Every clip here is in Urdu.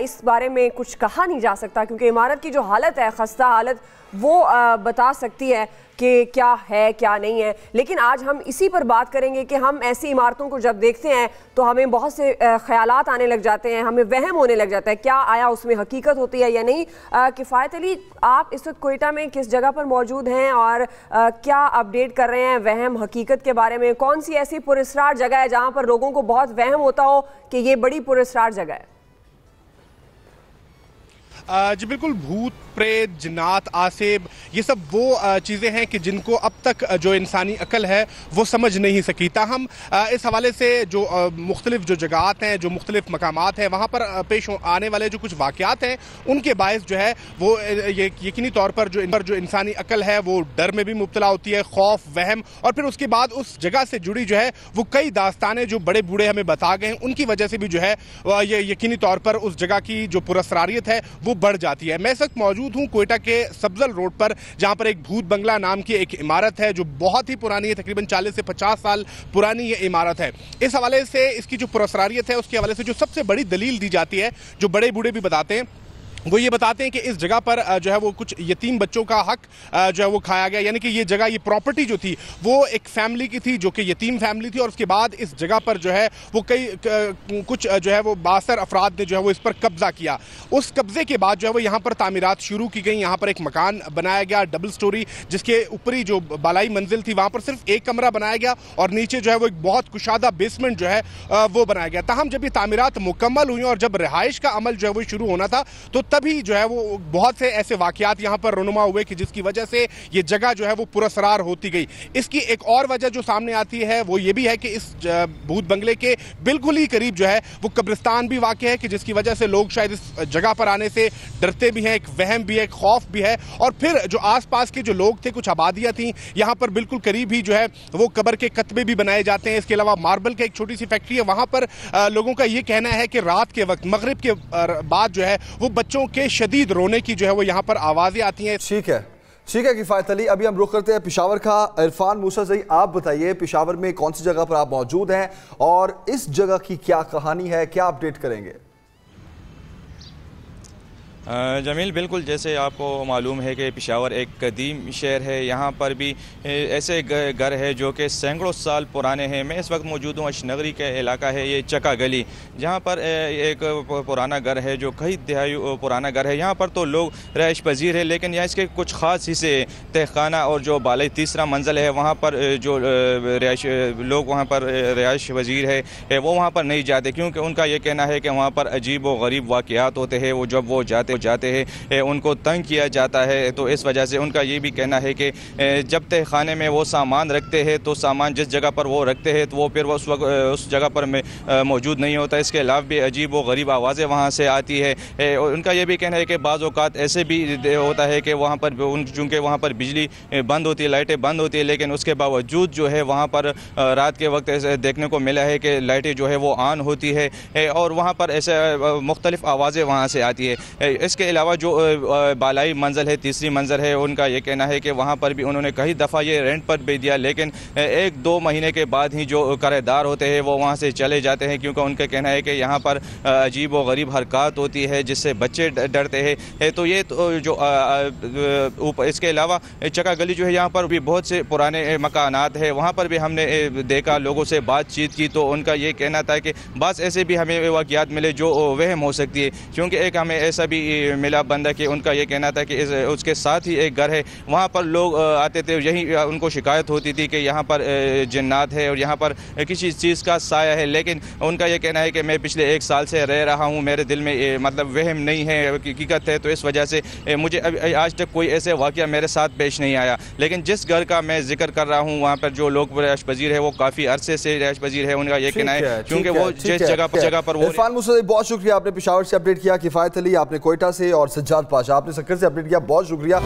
اس بارے میں کچھ کہا نہیں جا سکتا کیونکہ عمارت کی جو حالت ہے، خستہ حالت، وہ بتا سکتی ہے کہ کیا ہے کیا نہیں ہے. لیکن آج ہم اسی پر بات کریں گے کہ ہم ایسی عمارتوں کو جب دیکھتے ہیں تو ہمیں بہت سے خیالات آنے لگ جاتے ہیں، ہمیں وہم ہونے لگ جاتا ہے کیا آیا اس میں حقیقت ہوتی ہے یا نہیں. کفایت علی، آپ اس وقت کوئٹہ میں کس جگہ پر موجود ہیں اور کیا اپڈیٹ کر رہے ہیں وہم حقیقت کے بارے میں؟ کون سی ایسی پراسرار جگہ ہے جہاں پر لوگوں کو بہت وہم ہوتا ہو کہ یہ بڑی پراسرار جگہ ہے؟ جی بالکل، بھوت، پریت، جنات، آسیب، یہ سب وہ چیزیں ہیں کہ جن کو اب تک جو انسانی عقل ہے وہ سمجھ نہیں سکی. تاہم اس حوالے سے جو مختلف جو جگہات ہیں، جو مختلف مقامات ہیں، وہاں پر پیش آنے والے جو کچھ واقعات ہیں ان کے باعث جو ہے وہ یقینی طور پر جو انسانی عقل ہے وہ ڈر میں بھی مبتلا ہوتی ہے، خوف، وہم، اور پھر اس کے بعد اس جگہ سے جڑی جو ہے وہ کئی داستانیں جو بڑے بوڑھے ہمیں بتا گئے ہیں ان کی وجہ سے بھی جو ہے یہ یقینی طور پر اس جگہ کی جو پراسراریت ہے وہ بڑھ جاتی ہے. میں اس وقت موجود ہوں کوئٹہ کے سبزل روڈ پر، جہاں پر ایک بھوت بنگلہ نام کی ایک عمارت ہے جو بہت ہی پرانی ہے، تقریباً 40 سے 50 سال پرانی یہ عمارت ہے. اس حوالے سے اس کی جو پراسراریت ہے اس کے حوالے سے جو سب سے بڑی دلیل دی جاتی ہے، جو بڑے بوڑھے بھی بتاتے ہیں، وہ یہ بتاتے ہیں کہ اس جگہ پر جو ہے وہ کچھ یتیم بچوں کا حق جو ہے وہ کھایا گیا. یعنی کہ یہ جگہ، یہ پراپرٹی جو تھی وہ ایک فیملی کی تھی جو کہ یتیم فیملی تھی، اور اس کے بعد اس جگہ پر جو ہے وہ کچھ جو ہے وہ بااثر افراد نے جو ہے وہ اس پر قبضہ کیا. اس قبضے کے بعد جو ہے وہ یہاں پر تعمیرات شروع کی گئیں. یہاں پر ایک مکان بنایا گیا ڈبل سٹوری، جس کے اوپری جو بالائی منزل تھی وہاں پر صرف ایک کمرہ بنایا گیا اور نیچے جو ہے وہ ایک بہت کشادہ بیسمنٹ جو ہے وہ بنایا گیا. تاہم جب یہ تعمیرات مکمل ہوئی اور جب رہائش کا عمل جو ہے وہ شروع ہونا تھا تو تبھی جو ہے وہ بہت سے ایسے واقعات یہاں پر رونما ہوئے کہ جس کی وجہ سے یہ جگہ جو ہے وہ پراسرار ہوتی گئی. اس کی ایک اور وجہ جو سامنے آتی ہے وہ یہ بھی ہے کہ اس بھوت بنگلے کے بالکل ہی قریب جو ہے وہ قبرستان بھی واقع ہے کہ جس کی وجہ سے لوگ شاید اس جگہ پر آنے سے ڈرتے بھی ہیں. ایک وہم بھی ہے، ایک خوف بھی ہے. اور پھر جو آس پاس کے جو لوگ تھے، کچھ آبادیاں تھیں یہاں پر بالکل قریب ہی جو ہے وہ قبر کے کتبے بھی بنائے جاتے ہیں. اس کے علاوہ ماربل کی ایک چھوٹی سی فیکٹری ہے. وہاں پر لوگوں کا یہ کہنا ہے کہ رات کے وقت، مغرب کے بعد جو ہے وہ بچوں کے شدید رونے کی جو ہے وہ یہاں پر آوازیں آتی ہیں. ٹھیک ہے کفایت علی. ابھی ہم رخ کرتے ہیں پشاور کا. عرفان موسیٰ زئی، آپ بتائیے پشاور میں کون سی جگہ پر آپ موجود ہیں اور اس جگہ کی کیا کہانی ہے، کیا اپڈیٹ کریں گے؟ جمیل، بالکل جیسے آپ کو معلوم ہے کہ پشاور ایک قدیم شہر ہے. یہاں پر بھی ایسے گھر ہے جو کہ سینکڑوں سال پرانے ہیں. میں اس وقت موجود ہوں اشنگری کے علاقہ ہے یہ چکا گلی، جہاں پر ایک پرانا گھر ہے جو کئی دہائی پرانا گھر ہے. یہاں پر تو لوگ رہائش پذیر ہے، لیکن یہاں اس کے کچھ خاص حصے تہخانہ اور جو بالائی تیسرا منزل ہے وہاں پر جو لوگ وہاں پر رہائش پذیر ہے وہ وہاں پر نہیں جاتے، کیونکہ ان کا یہ کہنا ہے کہ وہاں پر عجیب و غریب واقعات ہوتے ہیں. وہ جب وہ جاتے ہیں ان کو تنگ کیا جاتا ہے. تو اس وجہ سے ان کا یہ بھی کہنا ہے کہ جب تہخانے میں وہ سامان رکھتے ہیں تو سامان جس جگہ پر وہ رکھتے ہیں تو وہ پھر اس وقت اس جگہ پر موجود نہیں ہوتا. اس کے علاوہ بھی عجیب و غریب آوازیں وہاں سے آتی ہے. ان کا یہ بھی کہنا ہے کہ بعض اوقات ایسے بھی ہوتا ہے کہ وہاں پر چونکہ وہاں پر بجلی بند ہوتی ہے، لائٹیں بند ہوتی ہے، لیکن اس کے باوجود جو ہے وہاں پر رات کے وقت ایسے دیکھنے کو ملا ہے کہ لائٹیں جو ہے وہ آن ہوتی ہے اور وہاں پر ایسے مختلف آوازیں وہاں سے آتی ہے. اس کے علاوہ جو بالائی منزل ہے، تیسری منزل ہے، ان کا یہ کہنا ہے کہ وہاں پر بھی انہوں نے کئی دفعہ یہ رینٹ پر بھی دیا، لیکن 1-2 مہینے کے بعد ہی جو کرایہ دار ہوتے ہیں وہ وہاں سے چلے جاتے ہیں، کیونکہ ان کا کہنا ہے کہ یہاں پر عجیب و غریب حرکات ہوتی ہے جس سے بچے ڈرتے ہیں. تو یہ جو اس کے علاوہ چکا گلی جو ہے یہاں پر بھی بہت سے پرانے مکانات ہیں. وہاں پر بھی ہم نے دیکھا، لوگوں سے بات چیت کی تو ان کا یہ کہنا تھا کہ بعض ایسے بھی ہمیں واقعات ملے جو وہم ہو سکتی ہے. کیونکہ ایک ہمیں ایسا بھی ملا بندہ کہ ان کا یہ کہنا تھا کہ اس کے ساتھ ہی ایک گھر ہے، وہاں پر لوگ آتے تھے، یہی ان کو شکایت ہوتی تھی کہ یہاں پر جنات ہے اور یہاں پر کسی چیز کا سایہ ہے. لیکن ان کا یہ کہنا ہے کہ میں پچھلے 1 سال سے رہ رہا ہوں، میرے دل میں مطلب وہم نہیں ہے، حقیقت ہے. تو اس وجہ سے مجھے آج تک کوئی ایسے واقعہ میرے ساتھ پیش نہیں آیا. لیکن جس گھر کا میں ذکر کر رہا ہوں وہاں پر جو لوگ رہائش پذیر ہے وہ کافی عرصے سے رہائش پذیر ہے. ان کا یہ کہنا ہے کیونکہ وہ جس جگہ پر وہ. عرفان موسیٰ زئی، بہت شکریہ، آپ نے پشاور سے اپڈیٹ کیا. کفایت علی، آپ نے کوئٹہ سے، اور سجاد پاشا آپ نے سکر سے اپڈیٹ کیا. بہت شکریہ.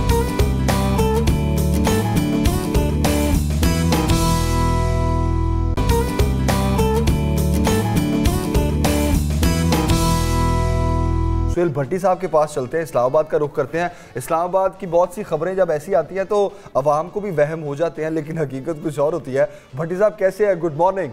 سہیل بھٹی صاحب کے پاس چلتے ہیں، اسلام آباد کا رخ کرتے ہیں. اسلام آباد کی بہت سی خبریں جب ایسی آتی ہیں تو عوام کو بھی وہم ہو جاتے ہیں، لیکن حقیقت کچھ اور ہوتی ہے. بھٹی صاحب کیسے ہیں؟ Good morning.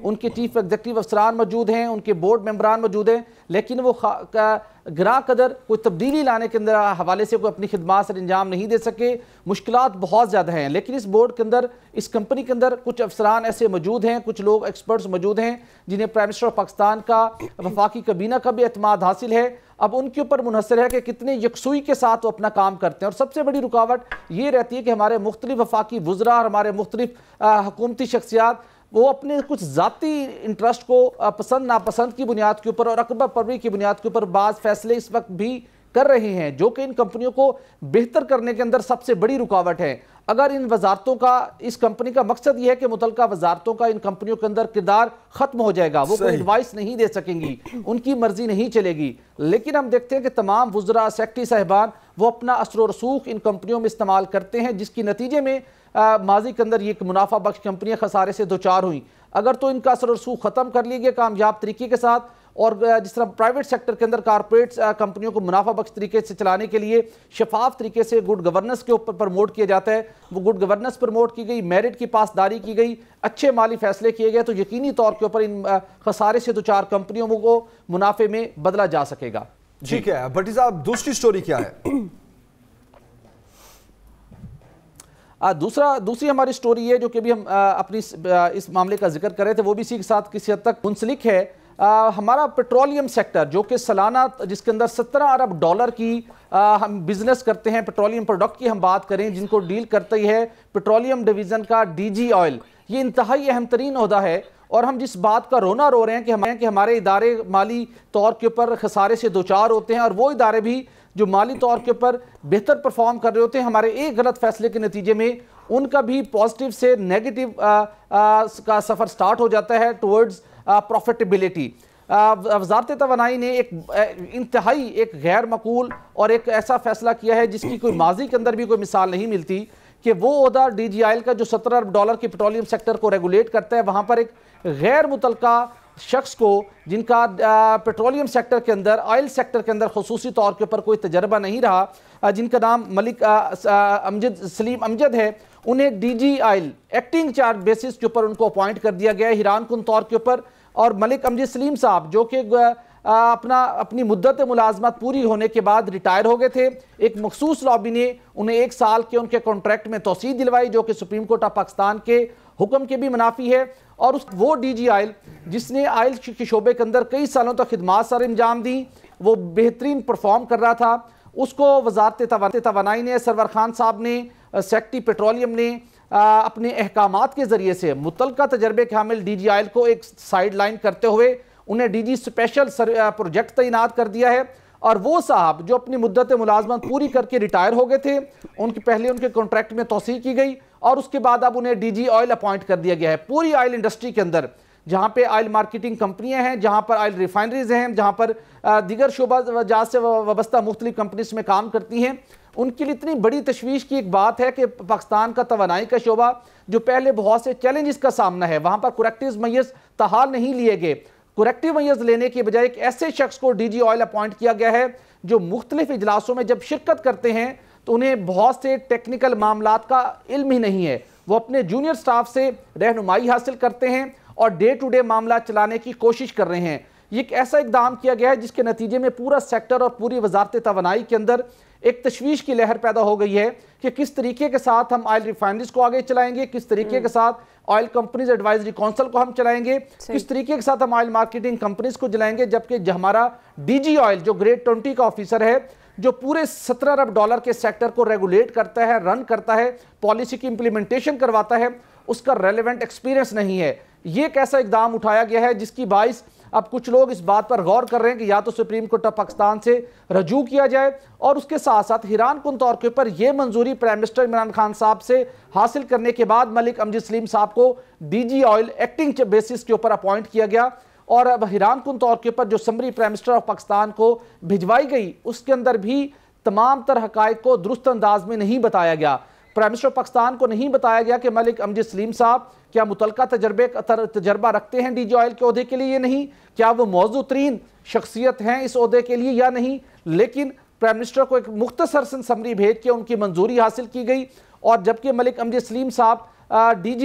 ان کے چیف ایگزیکٹو افسران موجود ہیں, ان کے بورڈ ممبران موجود ہیں, لیکن وہ گراں قدر کوئی تبدیلی لانے کے اندر حوالے سے کوئی اپنی خدمات سر انجام نہیں دے سکے. مشکلات بہت زیادہ ہیں, لیکن اس بورڈ کے اندر, اس کمپنی کے اندر کچھ افسران ایسے موجود ہیں, کچھ لوگ ایکسپرٹس موجود ہیں جنہیں پرائم منسٹر آف پاکستان کا, وفاقی کابینہ کا بھی اعتماد حاصل ہے. اب ان کے اوپر منحصر ہے کہ کتنے یکسوئی کے ساتھ وہ اپنا کام کرتے ہیں. اور سب سے بڑی رکاوٹ یہ رہتی ہے کہ ہمارے مختلف وفاقی وزراء اور ہمارے مختلف حکومتی شخصیات وہ اپنے کچھ ذاتی انٹرسٹ کو پسند ناپسند کی بنیاد کے اوپر اور رقبہ پروری کی بنیاد کے اوپر بعض فیصلے اس وقت بھی کر رہے ہیں, جو کہ ان کمپنیوں کو بہتر کرنے کے اندر سب سے بڑی رکاوٹ ہے. اگر ان وزارتوں کا, اس کمپنی کا مقصد یہ ہے کہ متعلقہ وزارتوں کا ان کمپنیوں کے اندر کردار ختم ہو جائے گا, وہ کوئی ایڈوائس نہیں دے سکیں گی, ان کی مرضی نہیں چلے گی. لیکن ہم دیکھتے ہیں کہ تمام وزراء, سیکرٹری صاحبان وہ اپنا اثر و رسوخ ان کمپنیوں میں استعمال کرتے ہیں, جس کی نتیجے میں ماضی کے اندر یہ منافع بخش کمپنیاں خسارے سے دوچار ہوئیں. اگر تو ان کا اثر و رسوخ ختم کر لی گیا کامیاب طریقے کے ساتھ, اور جس طرح پرائیویٹ سیکٹر کے اندر کارپوریٹ کمپنیوں کو منافع بخش طریقے سے چلانے کے لیے شفاف طریقے سے گڈ گورننس کے اوپر پروموٹ کیا جاتا ہے, وہ گڈ گورننس پروموٹ کی گئی, میرٹ کی پاسداری کی گئی, اچھے مالی فیصلے کیے گئے, تو یقینی طور کے اوپر ان خسارے سے دوچار کمپنیوں کو منافع میں بدلا جا سکے گا. ٹھیک ہے بھٹی صاحب, دوسری سٹوری کیا ہے؟ دوسری ہماری سٹوری ہے جو کہ بھی ہم اپنی اس معاملے کا ذکر کر رہے تھے, وہ بھی اسی کے ساتھ کسی حد تک منسلک ہے. ہمارا پیٹرولیم سیکٹر جو کہ سالانہ جس کے اندر 17 ارب ڈالر کی ہم بزنس کرتے ہیں, پیٹرولیم پروڈکٹ کی ہم بات کریں جن کو ڈیل کرتی ہے پیٹرولیم ڈویژن کا ڈی جی آئل, یہ انتہائی اہم ترین عہدہ ہے. اور ہم جس بات کا رونا رو رہے ہیں کہ ہمارے ادارے مالی طور کے اوپر خسارے سے دوچار ہوتے ہیں, اور وہ ادارے بھی جو مالی طور کے اوپر بہتر پرفارم کر رہے ہوتے ہیں, ہمارے ایک غلط فیصلے کے نتیجے میں ان کا بھی پازیٹیو سے نیگیٹو کا سفر سٹارٹ ہو جاتا ہے ٹورڈز پروفیٹیبلٹی. وزارت توانائی نے ایک انتہائی ایک غیر معقول اور ایک ایسا فیصلہ کیا ہے جس کی کوئی ماضی کے اندر بھی کوئی مثال نہیں ملتی, کہ وہ عہدہ ڈی جی آئل کا جو 17 ارب ڈالر کی پیٹرولیم سیکٹر کو ریگولیٹ کرتا ہے, وہاں پر ایک غیر متعلقہ شخص کو جن کا پیٹرولیم سیکٹر کے اندر, آئل سیکٹر کے اندر خصوصی طور کے اوپر کوئی تجربہ نہیں رہا, جن کا نام ملک سلیم امجد ہے, انہیں D G oil acting charge basis کے اوپر ان کو اپوائنٹ کر دیا گیا ہے حیران کن طور کے اوپر. اور ملک امجد سلیم صاحب جو کہ اپنی مدت ملازمت پوری ہونے کے بعد ریٹائر ہو گئے تھے, ایک مخصوص لابی نے انہیں 1 سال کے ان کے کانٹریکٹ میں توسیع دلوائی, جو کہ سپریم کورٹ آف پاکستان کے حکم کے بھی منافی ہے. اور وہ ڈی جی آئل جس نے آئل کے شعبے کے اندر کئی سالوں تک خدمات سر انجام دی, وہ بہترین پرفارم کر رہا تھا, اس کو وزارت توانائی نے, سرور خان صاحب نے, سیکرٹری پیٹرولیم نے اپنے احکامات کے ذریعے سے متعلقہ تجربے کے حامل ڈی جی آئل کو ایک سائیڈ لائن کرتے ہوئے انہیں ڈی جی اسپیشل پروجیکٹ تعینات کر دیا ہے. اور وہ صاحب جو اپنی مدت ملازمت پوری کر کے ریٹائر ہو گئے تھے, پہلے ان کے کانٹریکٹ میں توسیع کی گئی اور اس کے بعد اب انہیں ڈی جی آئل اپوائنٹ کر دیا گیا ہے. پوری آئل انڈسٹری کے اندر جہاں پہ آئل مارکیٹنگ کمپنیاں ہیں, جہاں پر آئل ریفائنریز ہیں, جہاں پر دیگر شعبہ جات سے وابستہ مختلف کمپنیز میں کام کرتی ہیں, ان کے لیے اتنی بڑی تشویش کی ایک بات ہے کہ پاکستان کا توانائی کا شعبہ جو پہلے بہت سے چیلنجز کا سامنا ہے, وہاں پر کریکٹیوز میئرز تاحال نہیں لیے گئے. کریکٹیو میئرز لینے کے بجائے ایک ایسے شخص کو ڈی جی آئل اپوائنٹ کیا گیا ہے جو مختلف اجلاسوں میں جب شرکت کرتے ہیں تو انہیں بہت سے ٹیکنیکل معاملات کا علم ہی نہیں ہے, وہ اپنے جونیئر سٹاف سے رہنمائی حاصل کرتے ہیں اور ڈے ٹو ڈے معاملات چلانے کی کوشش کر رہے ہیں. یہ ایک ایسا اقدام کیا گیا ہے جس کے نتیجے میں پورا سیکٹر اور پوری وزارت توانائی کے اندر ایک تشویش کی لہر پیدا ہو گئی ہے کہ کس طریقے کے ساتھ ہم آئل ریفائنریز کو آگے چلائیں گے, کس طریقے کے ساتھ آئل کمپنیز ایڈوائزری کونسل کو ہم چلائیں گے, کس طریقے کے ساتھ ہم آئل مارکیٹنگ کمپنیز کو چلائیں گے, جبکہ ہمارا ڈی جی آئل جو گریڈ 20 کا آفیسر ہے, جو پورے 17 ارب ڈالر کے سیکٹر کو ریگولیٹ کرتا ہے, رن کرتا ہے, پالیسی کی امپلیمنٹیشن کرواتا ہے, اس کا ریلیونٹ ایکسپیرینس نہیں ہے. یہ ایک ایسا اقدام اٹھایا گیا ہے جس کی باعث اب کچھ لوگ اس بات پر غور کر رہے ہیں کہ یا تو سپریم کورٹ آف پاکستان سے رجوع کیا جائے, اور اس کے ساتھ ساتھ حیران کن طور کے اوپر یہ منظوری پرائم منسٹر عمران خان صاحب سے حاصل کرنے کے بعد ملک امجد سلیم صاحب کو D G oil acting basis کے اوپر اپوائنٹ کیا گیا. اور اب حیران کن طور کے اوپر جو summary prime minister of Pakistan کو بھجوائی گئی اس کے اندر بھی تمام تر حقائق کو درست انداز میں نہیں بتایا گیا. پرائم منسٹر آف پاکستان کو نہیں بتایا گیا کہ ملک امجد سلیم صاحب کیا متعلقہ تجربہ رکھتے ہیں ڈی جی آئل کے عہدے کے لیے یا نہیں, کیا وہ موضوع ترین شخصیت ہیں اس عہدے کے لیے یا نہیں. لیکن پرائم منسٹر کو ایک مختصر سمری بھیج کے ان کی منظوری حاصل کی گئی, اور جبکہ ملک امجد سلیم صاحب DG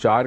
4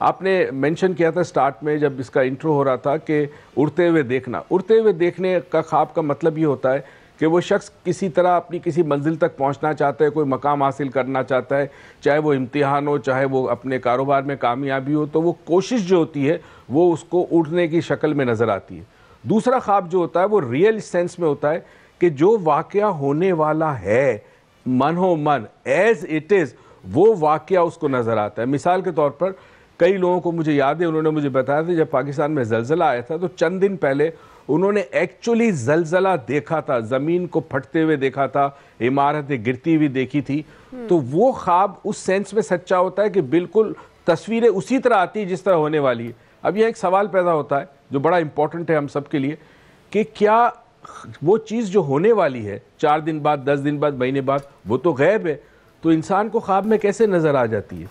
آپ نے مینشن کیا تھا سٹارٹ میں جب اس کا انٹرو ہو رہا تھا کہ اڑتے ہوئے دیکھنا. اڑتے ہوئے دیکھنے کا خواب کا مطلب یہ ہوتا ہے کہ وہ شخص کسی طرح اپنی کسی منزل تک پہنچنا چاہتا ہے, کوئی مقام حاصل کرنا چاہتا ہے, چاہے وہ امتحان ہو, چاہے وہ اپنے کاروبار میں کامیابی ہو, تو وہ کوشش جو ہوتی ہے وہ اس کو اڑنے کی شکل میں نظر آتی ہے. دوسرا خواب جو ہوتا ہے وہ ریئل سینس میں ہوتا ہے کہ جو واقعہ ہونے والا ہے من ہو من ایز اٹ از, وہ واقعہ اس کو نظر آتا ہے. مثال کے طور پر کئی لوگوں کو مجھے یاد ہے, انہوں نے مجھے بتایا تھا جب پاکستان میں زلزلہ آیا تھا تو چند دن پہلے انہوں نے ایکچولی زلزلہ دیکھا تھا, زمین کو پھٹتے ہوئے دیکھا تھا, عمارتیں گرتی ہوئی دیکھی تھی. تو وہ خواب اس سینس میں سچا ہوتا ہے کہ بالکل تصویریں اسی طرح آتی ہیں جس طرح ہونے والی ہے. اب یہ ایک سوال پیدا ہوتا ہے جو بڑا امپورٹنٹ ہے ہم سب کے لیے کہ کیا وہ چیز جو ہونے والی ہے 4 دن بعد, 10 دن بعد, مہینے بعد, وہ تو غیب ہے, تو انسان کو خواب میں کیسے نظر آ جاتی ہے؟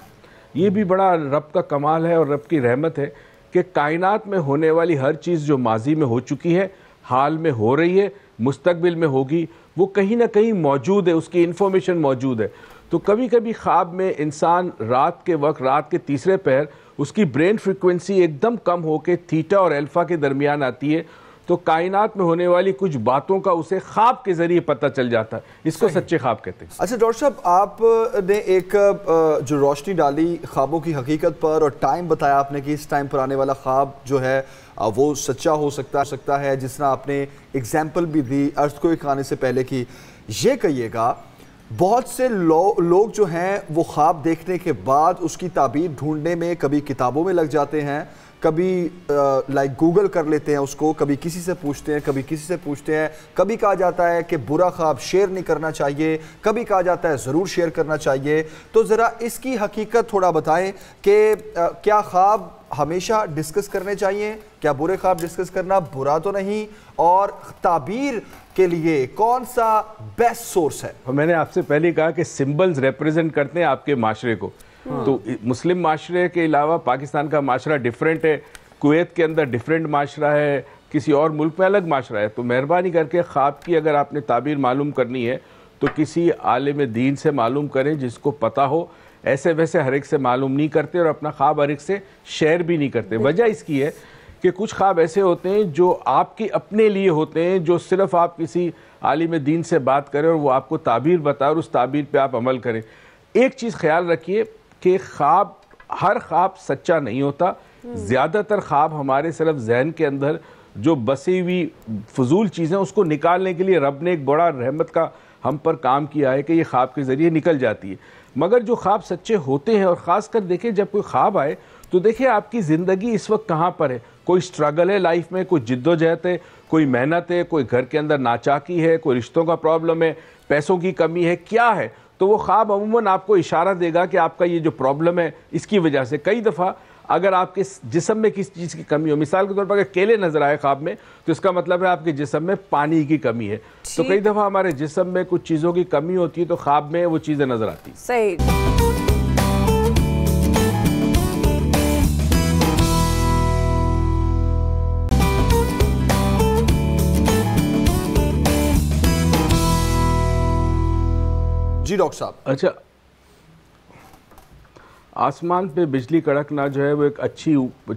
یہ بھی بڑا رب کا کمال ہے اور رب کی رحمت ہے کہ کائنات میں ہونے والی ہر چیز جو ماضی میں ہو چکی ہے, حال میں ہو رہی ہے, مستقبل میں ہوگی, وہ کہیں نہ کہیں موجود ہے, اس کی انفارمیشن موجود ہے. تو کبھی کبھی خواب میں انسان رات کے وقت, رات کے تیسرے پہر, اس کی برین فریکوینسی ایک دم کم ہو کے تھیٹا اور الفا کے درمیان آتی ہے, تو کائنات میں ہونے والی کچھ باتوں کا اسے خواب کے ذریعے پتہ چل جاتا ہے. اس کو سچے خواب کہتے ہیں. اچھا ڈاکٹر صاحب, آپ نے ایک جو روشنی ڈالی خوابوں کی حقیقت پر اور ٹائم بتایا آپ نے کہ اس ٹائم پر آنے والا خواب جو ہے وہ سچا ہو سکتا ہے, جس طرح آپ نے ایگزامپل بھی دی ارتھکویک آنے سے پہلے کی. یہ کہیے گا بہت سے لوگ جو ہیں وہ خواب دیکھنے کے بعد اس کی تعبیر ڈھونڈنے میں کبھی کتابوں میں لگ جاتے ہیں, کبھی گوگل کر لیتے ہیں اس کو, کبھی کسی سے پوچھتے ہیں, کبھی کسی سے پوچھتے ہیں. کبھی کہا جاتا ہے کہ برا خواب شیئر نہیں کرنا چاہیے, کبھی کہا جاتا ہے ضرور شیئر کرنا چاہیے. تو ذرا اس کی حقیقت تھوڑا بتائیں کہ کیا خواب ہمیشہ ڈسکس کرنے چاہیے, کیا برے خواب ڈسکس کرنا برا تو نہیں, اور تعبیر کے لیے کون سا بیسٹ سورس ہے؟ میں نے آپ سے پہلے کہا کہ سمبلز ریپریزنٹ کرتے ہیں آپ کے معاشرے کو. تو مسلم معاشرے کے علاوہ پاکستان کا معاشرہ ڈیفرنٹ ہے, کویت کے اندر ڈیفرنٹ معاشرہ ہے, کسی اور ملک میں الگ معاشرہ ہے. تو مہربانی کر کے خواب کی اگر آپ نے تعبیر معلوم کرنی ہے تو کسی عالم دین سے معلوم کریں جس کو پتہ ہو. ایسے ویسے ہر ایک سے معلوم نہیں کرتے اور اپنا خواب ہر ایک سے شیئر بھی نہیں کرتے. وجہ اس کی ہے کہ کچھ خواب ایسے ہوتے ہیں جو آپ کے اپنے لیے ہوتے ہیں, جو صرف آپ کسی عالم دین سے بات کریں اور وہ آپ کو تعبیر بتائے اور اس تعبیر پہ آپ عمل کریں. ایک چیز خیال رکھیے کہ ہر خواب سچا نہیں ہوتا. زیادہ تر خواب ہمارے صرف ذہن کے اندر جو بسی ہوئی فضول چیزیں اس کو نکالنے کے لیے رب نے ایک بڑا رحمت کا ہم پر کام کیا ہے کہ یہ خواب کے ذریعے نکل جاتی ہے. مگر جو خواب سچے ہوتے ہیں, اور خاص کر دیکھیں جب کوئی خواب آئے تو دیکھیں آپ کی زندگی اس وقت کہاں پر ہے. کوئی سٹرگل ہے لائف میں, کوئی جد و جہد ہے, کوئی محنت ہے, کوئی گھر کے اندر ناچاکی ہے, کوئی رشتوں کا پرابلم ہے, پیسوں کی کمی ہے, کیا ہے. تو وہ خواب عموماً آپ کو اشارہ دے گا کہ آپ کا یہ جو پرابلم ہے اس کی وجہ سے. کئی دفعہ اگر آپ کے جسم میں کسی چیز کی کمی ہو, مثال کے طور پر اگر کیلے نظر آئے خواب میں تو اس کا مطلب ہے آپ کے جسم میں پانی کی کمی ہے. تو کئی دفعہ ہمارے جسم میں کچھ چیزوں کی کمی ہوتی ہے تو خواب میں وہ چیزیں نظر آتی ہیں. صحیح. جی ڈاکٹر صاحب. اچھا, آسمان پہ بجلی کڑکنا جو ہے وہ ایک اچھی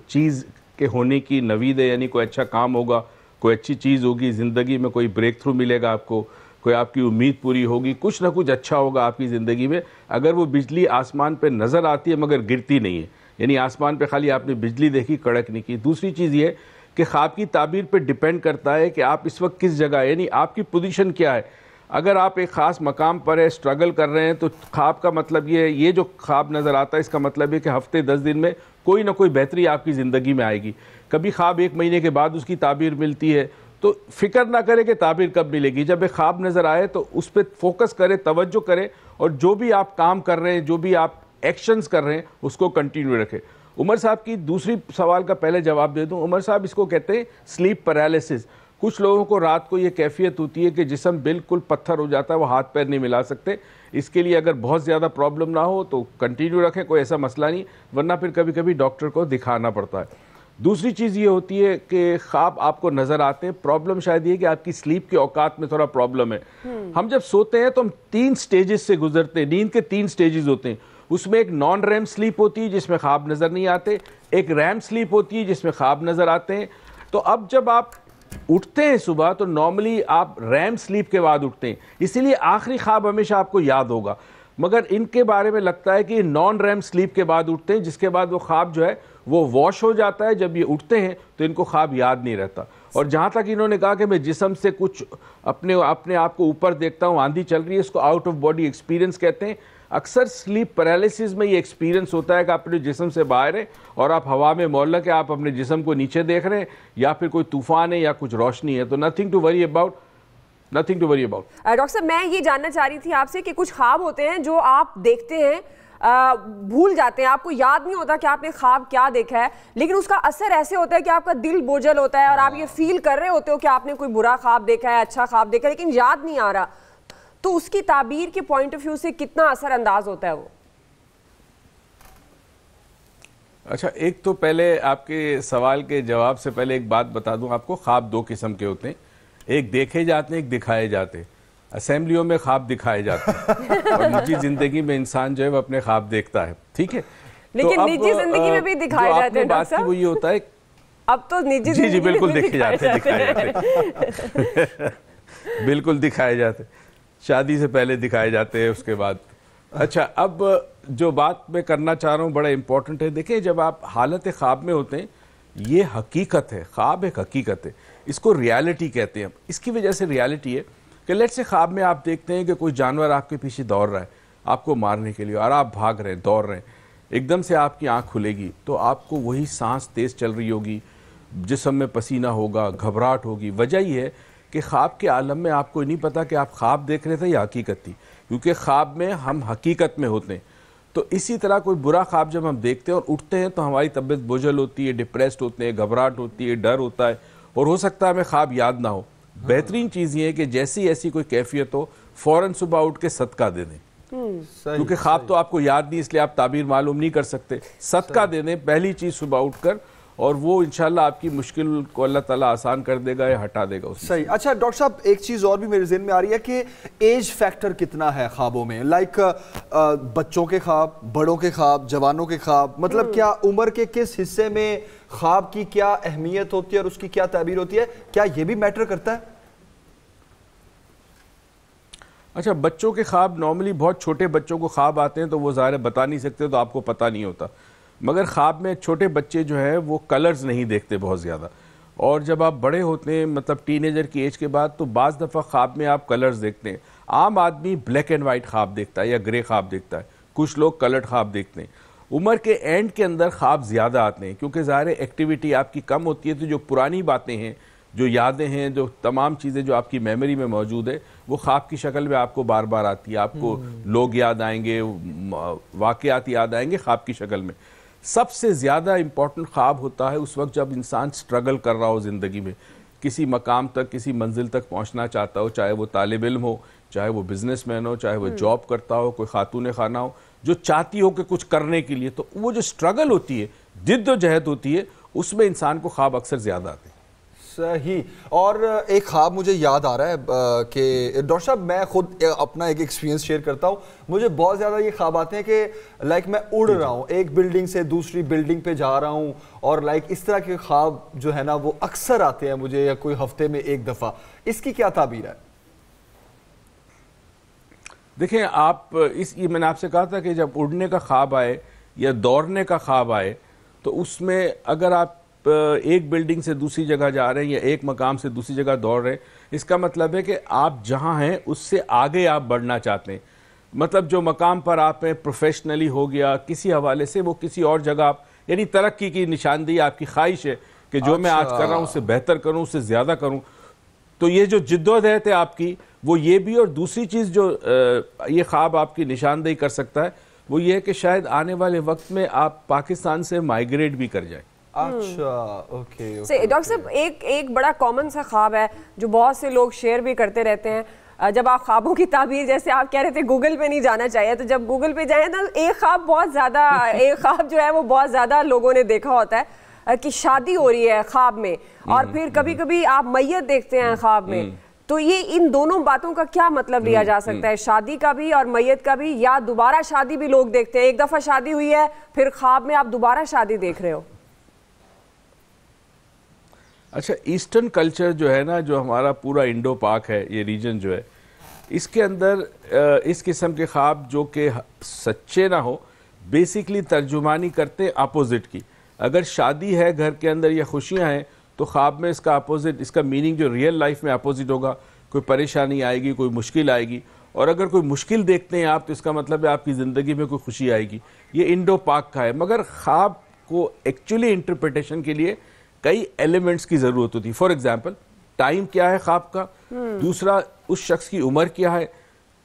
چیز کے ہونے کی نوید ہے, یعنی کوئی اچھا کام ہوگا, کوئی اچھی چیز ہوگی, زندگی میں کوئی بریک تھرو ملے گا آپ کو, کوئی آپ کی امید پوری ہوگی, کچھ نہ کچھ اچھا ہوگا آپ کی زندگی میں. اگر وہ بجلی آسمان پہ نظر آتی ہے مگر گرتی نہیں ہے, یعنی آسمان پہ خالی آپ نے بجلی دیکھی, کڑک نہیں کی. دوسری چیز یہ کہ خواب کی تعبیر پہ ڈیپینڈ کرتا ہے کہ آپ اس وقت کس جگہ ہے, یعنی آپ کی پوزیشن کیا ہے. اگر آپ ایک خاص مقام پر ہے, سٹرگل کر رہے ہیں, تو خواب کا مطلب یہ جو خواب نظر آتا ہے اس کا مطلب ہے کہ ہفتے 10 دن میں کوئی نہ کوئی بہتری آپ کی زندگی میں آئے گی. کبھی خواب 1 مہینے کے بعد اس کی تعبیر ملتی ہے, تو فکر نہ کرے کہ تعبیر کب ملے گی. جب ایک خواب نظر آئے تو اس پہ فوکس کرے, توجہ کرے, اور جو بھی آپ کام کر رہے ہیں, جو بھی آپ ایکشنز کر رہے ہیں اس کو کنٹینیو رکھے. عمر صاحب کی دوسری سوال کا پہلے جواب دے دوں. عمر صاحب اس کو کہتے ہیں سلیپ پیرالسس. کچھ لوگوں کو رات کو یہ کیفیت ہوتی ہے کہ جسم بالکل پتھر ہو جاتا ہے, وہ ہاتھ پیر نہیں ملا سکتے. اس کے لیے اگر بہت زیادہ پرابلم نہ ہو تو کنٹینیو رکھیں, کوئی ایسا مسئلہ نہیں, ورنہ پھر کبھی کبھی ڈاکٹر کو دکھانا پڑتا ہے. دوسری چیز یہ ہوتی ہے کہ خواب آپ کو نظر آتے ہیں, پرابلم شاید یہ کہ آپ کی سلیپ کے اوقات میں تھوڑا پرابلم ہے. ہم جب سوتے ہیں تو ہم 3 سٹیجز سے گزرتے ہیں, نیند کے 3 سٹیجز ہوتے ہیں. اس میں ایک نان ریم سلیپ ہوتی ہے جس میں خواب نظر نہیں آتے, ایک ریم سلیپ ہوتی ہے جس میں خواب نظر آتے ہیں. تو اب جب آپ اٹھتے ہیں صبح تو نارملی آپ ریم سلیپ کے بعد اٹھتے ہیں, اسی لیے آخری خواب ہمیشہ آپ کو یاد ہوگا. مگر ان کے بارے میں لگتا ہے کہ نان ریم سلیپ کے بعد اٹھتے ہیں, جس کے بعد وہ خواب جو ہے وہ واش ہو جاتا ہے. جب یہ اٹھتے ہیں تو ان کو خواب یاد نہیں رہتا. اور جہاں تک انہوں نے کہا کہ میں جسم سے کچھ اپنے آپ کو اوپر دیکھتا ہوں, آندھی چل رہی ہے, اس کو آؤٹ آف باڈی ایکسپیرینس کہتے ہیں. اکثر سلیپ پیرالیسس میں یہ ایکسپیرینس ہوتا ہے کہ آپ اپنے جسم سے باہر ہیں اور آپ ہوا میں معلق ہیں, آپ اپنے جسم کو نیچے دیکھ رہے ہیں, یا پھر کوئی طوفان ہے یا کچھ روشنی ہے. تو nothing to worry about. Doctor صاحب میں یہ جاننا چاہ رہی تھی آپ سے کہ کچھ خواب ہوتے ہیں جو آپ دیکھتے ہیں, بھول جاتے ہیں, آپ کو یاد نہیں ہوتا کہ آپ نے خواب کیا دیکھا ہے, لیکن اس کا اثر ایسے ہوتا ہے کہ آپ کا دل بوجھل ہوتا ہے اور آپ یہ فیل کر رہے ہوتے ہو کہ آپ نے کوئی برا خواب دیکھا ہے, اچھا خواب دیکھا ہے, لیکن یاد نہیں آ رہا. تو اس کی تعبیر کے پوائنٹ آف ویو سے کتنا اثر انداز ہوتا ہے وہ؟ اچھا, ایک تو پہلے آپ کے سوال کے جواب سے پہلے ایک بات بتا دوں آپ کو. خواب دو قسم کے ہوتے ہیں, ایک دیکھے جاتے ہیں, ایک دکھائے جاتے ہیں. اسمبلیوں میں خواب دکھائے جاتے ہیں اور نجی زندگی میں انسان جو ہے وہ اپنے خواب دیکھتا ہے, ٹھیک ہے. لیکن نجی زندگی میں بھی دکھائے جاتے ہیں بات کی وہ یہ ہوتا ہے, اب تو نجی زندگی جی بالکل دیکھے جاتے ہیں, بالکل دکھائے جاتے ہیں, شادی سے پہلے دکھائے جاتے ہیں, اس کے بعد. اچھا, اب جو بات میں کرنا چاہ رہا ہوں بڑا امپورٹنٹ ہے. دیکھیں, جب آپ حالت خواب میں ہوتے ہیں, یہ حقیقت ہے, خواب ایک حقیقت ہے, اس کو ریالٹی کہتے ہیں. اس کی وجہ سے ریالٹی ہے کہ لیٹ سے خواب میں آپ دیکھتے ہیں کہ کوئی جانور آپ کے پیچھے دوڑ رہا ہے آپ کو مارنے کے لیے, اور آپ بھاگ رہے ہیں, دوڑ رہے ہیں. ایک دم سے آپ کی آنکھ کھلے گی تو آپ کو وہی سانس تیز چل رہی ہوگی, جسم میں پسینہ ہوگا, گھبراہٹ ہوگی. وجہ یہ ہے کہ خواب کے عالم میں آپ کو نہیں پتا کہ آپ خواب دیکھ رہے تھے یا حقیقت تھی, کیونکہ خواب میں ہم حقیقت میں ہوتے ہیں. تو اسی طرح کوئی برا خواب جب ہم دیکھتے ہیں اور اٹھتے ہیں تو ہماری طبیعت بوجھل ہوتی ہے, ڈپریسڈ ہوتے ہیں, گھبراہٹ ہوتی ہے, ڈر ہوتا ہے, اور ہو سکتا ہے ہمیں خواب یاد نہ ہو. بہترین چیز یہ ہے کہ جیسی ایسی کوئی کیفیت ہو فوراً صبح اٹھ کے صدقہ دے دیں, کیونکہ خواب تو آپ کو یاد نہیں اس لیے آپ تعبیر معلوم نہیں کر سکتے. صدقہ دے دیں پہلی چیز صبح اٹھ کر, اور وہ انشاءاللہ آپ کی مشکل کو اللہ تعالیٰ آسان کر دے گا یا ہٹا دے گا. صحیح. اچھا ڈاکٹر صاحب, ایک چیز اور بھی میرے ذہن میں آ رہی ہے کہ ایج فیکٹر کتنا ہے خوابوں میں, لائک بچوں کے خواب, بڑوں کے خواب, جوانوں کے خواب, مطلب کیا عمر کے کس حصے میں خواب کی کیا اہمیت ہوتی ہے اور اس کی کیا تعبیر ہوتی ہے, کیا یہ بھی میٹر کرتا ہے؟ اچھا, بچوں کے خواب نارملی بہت چھوٹے بچوں کو خواب آتے ہیں تو وہ ظاہر بتا نہیں سکتے تو آپ کو پتہ نہیں ہوتا. مگر خواب میں چھوٹے بچے جو ہیں وہ کلرز نہیں دیکھتے بہت زیادہ, اور جب آپ بڑے ہوتے ہیں مطلب ٹین ایجر کی ایج کے بعد تو بعض دفعہ خواب میں آپ کلرز دیکھتے ہیں. عام آدمی بلیک اینڈ وائٹ خواب دیکھتا ہے یا گرے خواب دیکھتا ہے, کچھ لوگ کلرڈ خواب دیکھتے ہیں. عمر کے اینڈ کے اندر خواب زیادہ آتے ہیں کیونکہ ظاہر ایکٹیویٹی آپ کی کم ہوتی ہے, تو جو پرانی باتیں ہیں, جو یادیں ہیں, جو تمام چیزیں جو آپ کی میموری میں موجود ہے وہ خواب کی شکل میں آپ کو بار بار آتی ہے. آپ کو لوگ یاد آئیں گے, واقعات یاد آئیں گے خواب کی شکل میں. سب سے زیادہ امپورٹنٹ خواب ہوتا ہے اس وقت جب انسان سٹرگل کر رہا ہو زندگی میں, کسی مقام تک, کسی منزل تک پہنچنا چاہتا ہو, چاہے وہ طالب علم ہو, چاہے وہ بزنس مین ہو, چاہے وہ جاب کرتا ہو, کوئی خاتون خانہ ہو, جو چاہتی ہو کہ کچھ کرنے کے لیے. تو وہ جو سٹرگل ہوتی ہے, جد و جہد ہوتی ہے, اس میں انسان کو خواب اکثر زیادہ آتے ہیں. صحیح. اور ایک خواب مجھے یاد آ رہا ہے کہ ڈاکٹر صاحب میں خود اپنا ایک ایکسپیرینس شیئر کرتا ہوں. مجھے بہت زیادہ یہ خواب آتے ہیں کہ لائک میں اڑ رہا ہوں, ایک بلڈنگ سے دوسری بلڈنگ پہ جا رہا ہوں, اور لائک اس طرح کے خواب جو ہے نا وہ اکثر آتے ہیں مجھے, یا کوئی ہفتے میں ایک دفعہ. اس کی کیا تعبیر ہے؟ دیکھیں آپ, میں نے آپ سے کہا تھا کہ جب اڑنے کا خواب آئے یا دوڑنے کا خواب آئے تو اس میں اگر آپ ایک بلڈنگ سے دوسری جگہ جا رہے ہیں یا ایک مقام سے دوسری جگہ دوڑ رہے ہیں, اس کا مطلب ہے کہ آپ جہاں ہیں اس سے آگے آپ بڑھنا چاہتے ہیں. مطلب جو مقام پر آپ ہیں پروفیشنلی ہو گیا, کسی حوالے سے وہ کسی اور جگہ آپ, یعنی ترقی کی نشاندہی آپ کی خواہش ہے کہ جو میں آج کر رہا ہوں اس سے بہتر کروں, اس سے زیادہ کروں. تو یہ جو جدوجہد ہے آپ کی وہ یہ بھی, اور دوسری چیز جو یہ خواب آپ کی نشاندہی کر سکتا ہے وہ یہ ہے کہ شاید آنے والے وقت میں آپ پاکستان سے مائیگریٹ بھی کر جائیں. اچھا اوکے. ڈاکٹر صاحب ایک بڑا کامن سا خواب ہے جو بہت سے لوگ شیئر بھی کرتے رہتے ہیں. جب آپ خوابوں کی تعبیر, جیسے آپ کہہ رہے تھے گوگل پہ نہیں جانا چاہیے, تو جب گوگل پہ جائیں تو ایک خواب جو ہے وہ بہت زیادہ لوگوں نے دیکھا ہوتا ہے کہ شادی ہو رہی ہے خواب میں, اور پھر کبھی کبھی آپ میت دیکھتے ہیں خواب میں. تو یہ ان دونوں باتوں کا کیا مطلب لیا جا سکتا ہے, شادی کا بھی اور میت کا بھی, یا دوبارہ شادی بھی لوگ دیکھتے ہیں, ایک دفعہ شادی ہوئی ہے پھر خواب میں آپ دوبارہ شادی دیکھ رہے ہو؟ اچھا, ایسٹرن کلچر جو ہے نا, جو ہمارا پورا انڈو پاک ہے, یہ ریجن جو ہے, اس کے اندر اس قسم کے خواب جو کہ سچے نہ ہو, بیسیکلی ترجمانی کرتے اپوزٹ کی. اگر شادی ہے گھر کے اندر یا خوشیاں ہیں تو خواب میں اس کا اپوزٹ, اس کا میننگ جو ریئل لائف میں اپوزٹ ہوگا, کوئی پریشانی آئے گی, کوئی مشکل آئے گی. اور اگر کوئی مشکل دیکھتے ہیں آپ تو اس کا مطلب ہے آپ کی زندگی میں کوئی خوشی آئے گی. یہ انڈو پاک کا ہے. مگر خواب کو ایکچولی انٹرپریٹیشن کے لیے کئی ایلیمنٹس کی ضرورت ہوتی ہے. فار ایگزامپل, ٹائم کیا ہے خواب کا, دوسرا اس شخص کی عمر کیا ہے,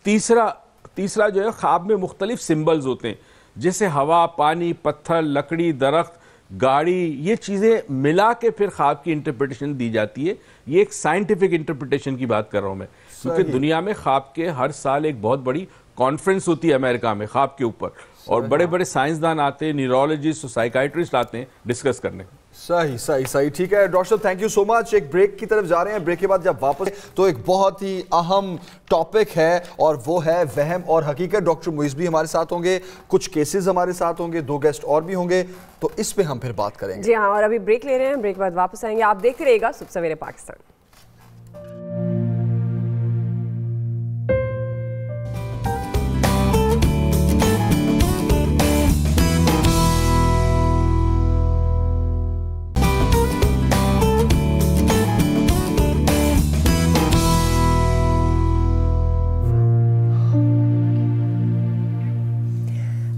تیسرا جو ہے خواب میں مختلف سمبلز ہوتے ہیں, جیسے ہوا, پانی, پتھر, لکڑی, درخت, گاڑی, یہ چیزیں ملا کے پھر خواب کی انٹرپریٹیشن دی جاتی ہے. یہ ایک سائنٹیفک انٹرپریٹیشن کی بات کر رہا ہوں میں, کیونکہ دنیا میں خواب کے ہر سال ایک بہت بڑی کانفرنس ہوتی ہے امریکہ میں خواب کے اوپر, اور بڑے بڑے سائنسدان آتے ہیں, نیورولوجسٹ اور سائیکائٹرسٹ آتے ہیں ڈسکس کرنے. صحیح ٹھیک ہے ڈاکٹر صاحب, تھینک یو سو مچ. ایک بریک کی طرف جا رہے ہیں, بریک کے بعد جب واپس تو ایک بہت ہی اہم ٹاپک ہے اور وہ ہے وہم اور حقیقت. ڈاکٹر معیز بھی ہمارے ساتھ ہوں گے, کچھ کیسز ہمارے ساتھ ہوں گے, 2 گیسٹ اور بھی ہوں گے, تو اس پہ ہم پھر بات کریں گے. جی ہاں, اور ابھی بریک لے رہے ہیں, بریک کے بعد واپس آئیں گے. آپ دیکھتے رہیے گا صبح سویرے پاکستان.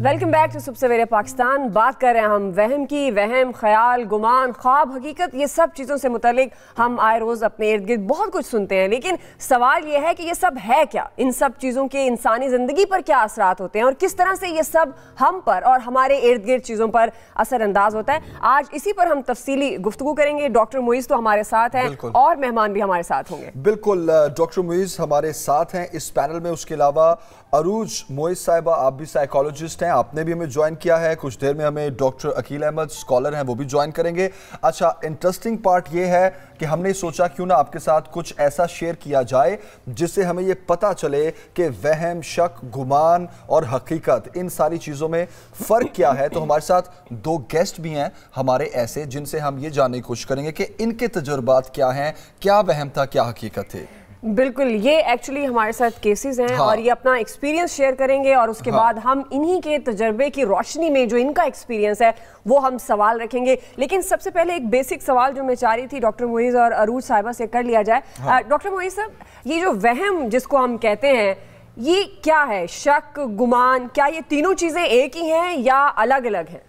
ویلکم بیک ٹو صبح سویرے پاکستان. بات کر رہے ہیں ہم وہم کی. وہم, خیال, گمان, خواب, حقیقت, یہ سب چیزوں سے متعلق ہم آئے روز اپنے ارد گرد بہت کچھ سنتے ہیں, لیکن سوال یہ ہے کہ یہ سب ہے کیا؟ ان سب چیزوں کے انسانی زندگی پر کیا اثرات ہوتے ہیں, اور کس طرح سے یہ سب ہم پر اور ہمارے ارد گرد چیزوں پر اثر انداز ہوتا ہے؟ آج اسی پر ہم تفصیلی گفتگو کریں گے. ڈاکٹر معیز تو ہمارے ساتھ ہیں اور مہمان بھی ہمارے ساتھ ہوں گے. بالکل, ڈاکٹر معیز ہمارے ساتھ ہیں اس پینل میں. اس کے علاوہ عروج معیز صاحبہ, آپ بھی سائیکالوجسٹ ہیں, آپ نے بھی ہمیں جوائن کیا ہے. کچھ دیر میں ہمیں ڈاکٹر عقیل احمد اسکالر ہیں, وہ بھی جوائن کریں گے. اچھا, انٹرسٹنگ پارٹ یہ ہے کہ ہم نے سوچا کیوں نہ آپ کے ساتھ کچھ ایسا شیئر کیا جائے جس سے ہمیں یہ پتہ چلے کہ وہم, شک, گمان اور حقیقت, ان ساری چیزوں میں فرق کیا ہے. تو ہمارے ساتھ 2 گیسٹ بھی ہیں ہمارے ایسے, جن سے ہم یہ جاننے کی کوشش کریں گے کہ ان کے تجربات کیا ہیں, کیا وہم تھا, کیا حقیقت تھی. بالکل, یہ ایکچولی ہمارے ساتھ کیسز ہیں اور یہ اپنا ایکسپیرینس شیئر کریں گے, اور اس کے بعد ہم انہی کے تجربے کی روشنی میں جو ان کا ایکسپیرینس ہے وہ ہم سوال رکھیں گے. لیکن سب سے پہلے ایک بیسک سوال جو میں چاہ رہی تھی ڈاکٹر معیز اور عروج صاحبہ سے کر لیا جائے. ڈاکٹر معیز صاحب, یہ جو وہم جس کو ہم کہتے ہیں, یہ کیا ہے؟ شک, گمان, کیا یہ تینوں چیزیں ایک ہی ہیں یا الگ الگ ہیں؟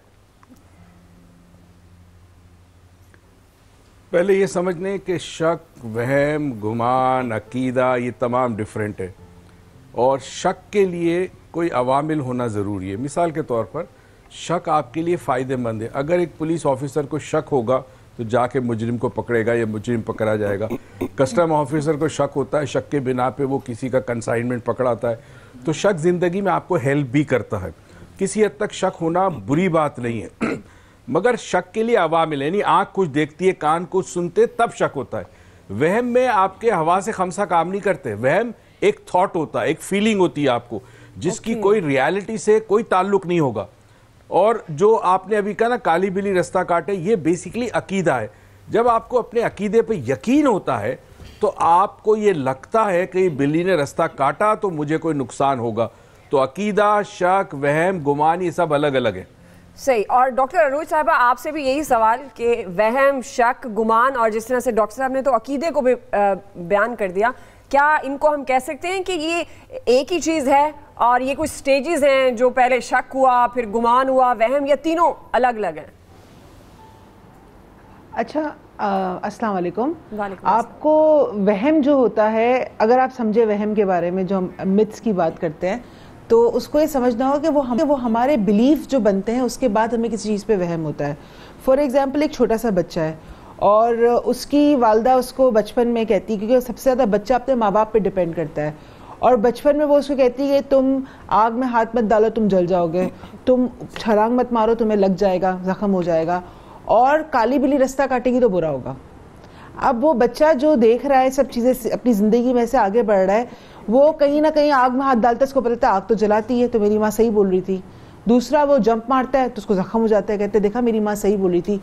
پہلے یہ سمجھنے کہ شک, وہم, گمان, عقیدہ, یہ تمام ڈیفرنٹ ہے, اور شک کے لیے کوئی عوامل ہونا ضروری ہے. مثال کے طور پر شک آپ کے لیے فائدہ مند ہے. اگر ایک پولیس آفیسر کو شک ہوگا تو جا کے مجرم کو پکڑے گا یا مجرم پکڑا جائے گا. کسٹم آفیسر کو شک ہوتا ہے, شک کے بنا پہ وہ کسی کا کنسائنمنٹ پکڑاتا ہے. تو شک زندگی میں آپ کو ہیلپ بھی کرتا ہے. کسی حد تک شک ہونا بری بات نہیں ہے, مگر شک کے لیے عوامل, یعنی آنکھ کچھ دیکھتی ہے, کان کچھ سنتے, تب شک ہوتا ہے. وہم میں آپ کے حواس خمسہ کام نہیں کرتے. وہم ایک تھاٹ ہوتا ہے, ایک فیلنگ ہوتی ہے آپ کو, جس کی کوئی ریالٹی سے کوئی تعلق نہیں ہوگا. اور جو آپ نے ابھی کہا نا کالی بلی رستہ کاٹے, یہ بیسیکلی عقیدہ ہے. جب آپ کو اپنے عقیدے پہ یقین ہوتا ہے تو آپ کو یہ لگتا ہے کہ بلی نے رستہ کاٹا تو مجھے کوئی نقصان ہوگا. تو عقیدہ, شک, وہم, گمان, یہ سب الگ الگ ہیں. صحیح. اور ڈاکٹر عروج صاحبہ, آپ سے بھی یہی سوال کہ وہم, شک, گمان, اور جس طرح سے ڈاکٹر صاحب نے تو عقیدے کو بھی بیان کر دیا, کیا ان کو ہم کہہ سکتے ہیں کہ یہ ایک ہی چیز ہے اور یہ کچھ سٹیجز ہیں, جو پہلے شک ہوا, پھر گمان ہوا, وہم, یا تینوں الگ الگ ہیں؟ اچھا, السلام علیکم. آپ کو وہم جو ہوتا ہے, اگر آپ سمجھے وہم کے بارے میں, جو ہم متس کی بات کرتے ہیں, تو اس کو یہ سمجھنا ہو کہ وہ ہمارے بلیف جو بنتے ہیں اس کے بعد ہمیں کسی چیز پہ وہم ہوتا ہے. فار ایگزامپل, ایک چھوٹا سا بچہ ہے اور اس کی والدہ اس کو بچپن میں کہتی, کیونکہ سب سے زیادہ بچہ اپنے ماں باپ پہ ڈیپینڈ کرتا ہے, اور بچپن میں وہ اس کو کہتی ہے کہ تم آگ میں ہاتھ مت ڈالو, تم جل جاؤ گے, تم چھلانگ مت مارو, تمہیں لگ جائے گا, زخم ہو جائے گا, اور کالی بلی رستہ کاٹے گی تو برا ہوگا. اب وہ بچہ جو دیکھ رہا ہے سب چیزیں اپنی زندگی میں سے آگے بڑھ رہا ہے, وہ کہیں نہ کہیں آگ میں ہاتھ ڈالتا ہے, اس کو پتہ ہے آگ تو جلاتی ہے, تو میری ماں صحیح بول رہی تھی. دوسرا وہ جمپ مارتا ہے تو اس کو زخم ہو جاتا ہے, کہتے ہیں دیکھا میری ماں صحیح بول رہی تھی.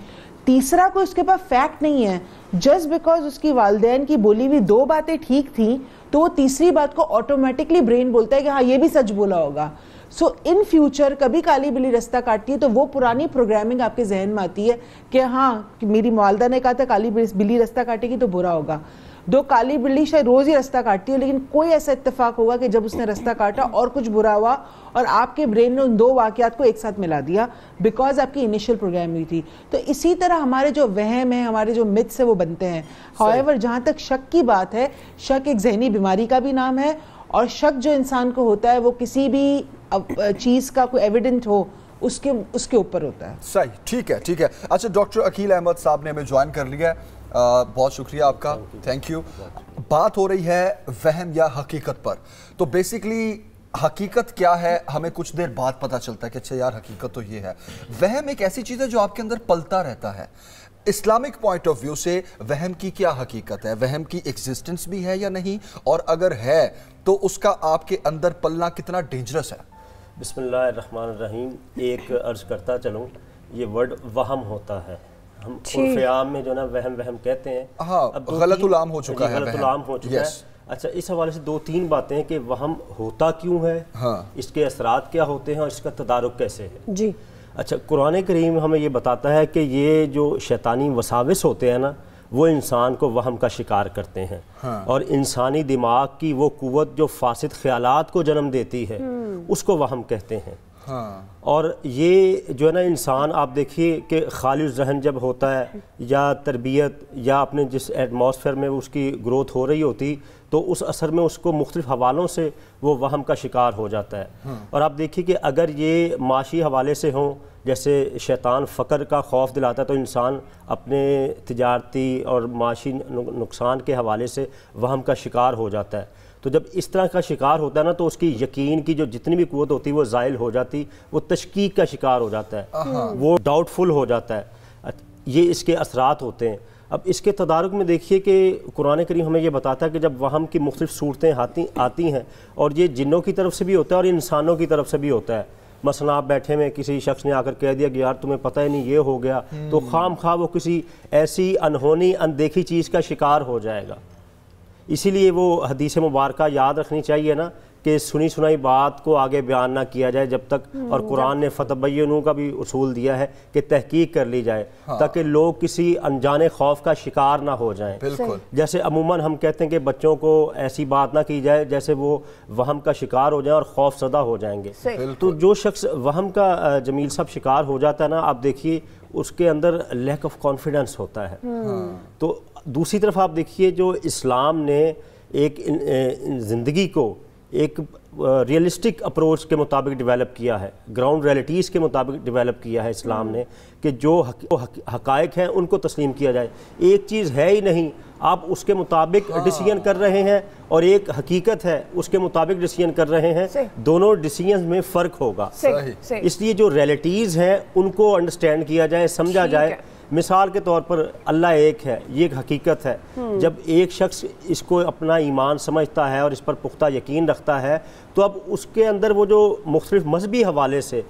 تیسرا کوئی اس کے پاس فیکٹ نہیں ہے, جسٹ بیکاز اس کی والدین کی بولی ہوئی 2 باتیں ٹھیک تھیں تو وہ تیسری بات کو آٹومیٹکلی برین بولتا ہے کہ ہاں یہ بھی سچ بولا ہوگا. سو ان فیوچر کبھی کالی بلی رستہ کاٹتی ہے تو وہ پرانی پروگرامنگ آپ کے ذہن میں آتی ہے کہ ہاں میری والدہ نے کہا تھا کالی بلی رستہ کاٹے گی تو برا ہوگا. دو کالی بلی شاید روز ہی رستہ کاٹتی ہے, لیکن کوئی ایسا اتفاق ہوگا کہ جب اس نے رستہ کاٹا اور کچھ برا ہوا اور آپ کے برین نے ان 2 واقعات کو ایک ساتھ ملا دیا بیکاز آپ کی انیشل پروگرام ہوئی تھی. تو اسی طرح ہمارے جو وہم ہیں, ہمارے جو متس ہیں وہ بنتے ہیں. ہوائیور جہاں تک شک کی بات ہے, شک ایک ذہنی بیماری کا بھی نام ہے, اور شک جو انسان کو ہوتا ہے وہ کسی بھی چیز کا کوئی ایویڈنٹ ہو اس کے اوپر ہوتا ہے. صحیح, ٹھیک ہے, ٹھیک ہے. اچھا ڈاکٹر عقیل احمد صاحب نے ہمیں جوائن کر لیا ہے, بہت شکریہ آپ کا, تھینک یو. بات ہو رہی ہے وہم یا حقیقت پر. تو بیسیکلی حقیقت کیا ہے ہمیں کچھ دیر بعد پتہ چلتا ہے کہ اچھا یار حقیقت تو یہ ہے. وہم ایک ایسی چیز ہے جو آپ کے اندر پلتا رہتا ہے. اسلامک پوائنٹ آف ویو سے وہم کی کیا حقیقت ہے, وہم کی ایگزسٹنس بھی ہے یا نہیں, اور اگر ہے تو اس کا آپ کے اندر پلنا کتنا ڈینجرس ہے؟ بسم اللہ الرحمن الرحیم. ایک عرض کرتا چلوں, یہ ورڈ وہم ہوتا ہے, ہم عرف عام میں جو نا وہم کہتے ہیں, غلط العام ہو چکا ہے, غلط العام ہو چکا ہے. اچھا, اس حوالے سے 2-3 باتیں ہیں کہ وہم ہوتا کیوں ہے, اس کے اثرات کیا ہوتے ہیں, اور اس کا تدارک کیسے ہے. جی اچھا, قرآن کریم ہمیں یہ بتاتا ہے کہ یہ جو شیطانی وساوس ہوتے ہیں نا, وہ انسان کو وہم کا شکار کرتے ہیں, اور انسانی دماغ کی وہ قوت جو فاسد خیالات کو جنم دیتی ہے اس کو وہم کہتے ہیں. اور یہ جو ہے نا انسان, آپ دیکھیے کہ خالی ذہن جب ہوتا ہے یا تربیت یا اپنے جس ایٹماسفیئر میں اس کی گروتھ ہو رہی ہوتی, تو اس اثر میں اس کو مختلف حوالوں سے وہ وہم کا شکار ہو جاتا ہے. اور آپ دیکھیے کہ اگر یہ معاشی حوالے سے ہوں, جیسے شیطان فقر کا خوف دلاتا ہے, تو انسان اپنے تجارتی اور معاشی نقصان کے حوالے سے وہم کا شکار ہو جاتا ہے. تو جب اس طرح کا شکار ہوتا ہے نا, تو اس کی یقین کی جو جتنی بھی قوت ہوتی ہے وہ زائل ہو جاتی, وہ تشکیک کا شکار ہو جاتا ہے, وہ ڈاؤٹ فل ہو جاتا ہے. یہ اس کے اثرات ہوتے ہیں. اب اس کے تدارک میں دیکھیے کہ قرآن کریم ہمیں یہ بتاتا ہے کہ جب وہم کی مختلف صورتیں آتی ہیں, اور یہ جنوں کی طرف سے بھی ہوتا ہے اور انسانوں کی طرف سے بھی ہوتا ہے. مثلا آپ بیٹھے میں کسی شخص نے آ کر کہہ دیا کہ یار تمہیں پتہ ہی نہیں یہ ہو گیا, تو خام خواہ وہ کسی ایسی انہونی اندیکھی چیز کا شکار ہو جائے گا. اسی لیے وہ حدیث مبارکہ یاد رکھنی چاہیے نا کہ سنی سنائی بات کو آگے بیان نہ کیا جائے جب تک, اور قرآن نے فتبینوا کا بھی اصول دیا ہے کہ تحقیق کر لی جائے, تاکہ لوگ کسی انجانے خوف کا شکار نہ ہو جائیں. جیسے عموماً ہم کہتے ہیں کہ بچوں کو ایسی بات نہ کی جائے جیسے وہ وہم کا شکار ہو جائیں اور خوف زدہ ہو جائیں گے. تو جو شخص وہم کا جمیل صاحب شکار ہو جاتا ہے نا, آپ دیکھیے اس کے اندر لیک آف کانفیڈنس ہوتا ہے. تو دوسری طرف آپ دیکھیے جو اسلام نے ایک زندگی کو ایک ریئلسٹک اپروچ کے مطابق ڈیولپ کیا ہے, گراؤنڈ ریئلٹیز کے مطابق ڈیولپ کیا ہے اسلام نے, کہ جو حقائق ہیں ان کو تسلیم کیا جائے. ایک چیز ہے ہی نہیں, آپ اس کے مطابق ڈیسیژن کر رہے ہیں, اور ایک حقیقت ہے اس کے مطابق ڈیسیژن کر رہے ہیں, دونوں ڈیسیژنز میں فرق ہوگا. اس لیے جو ریئلٹیز ہیں ان کو انڈرسٹینڈ کیا جائے, سمجھا جائے. مثال کے طور پر اللہ ایک ہے, یہ ایک حقیقت ہے. جب ایک شخص اس کو اپنا ایمان سمجھتا ہے اور اس پر پختہ یقین رکھتا ہے, تو اب اس کے اندر وہ جو مختلف مذہبی حوالے سے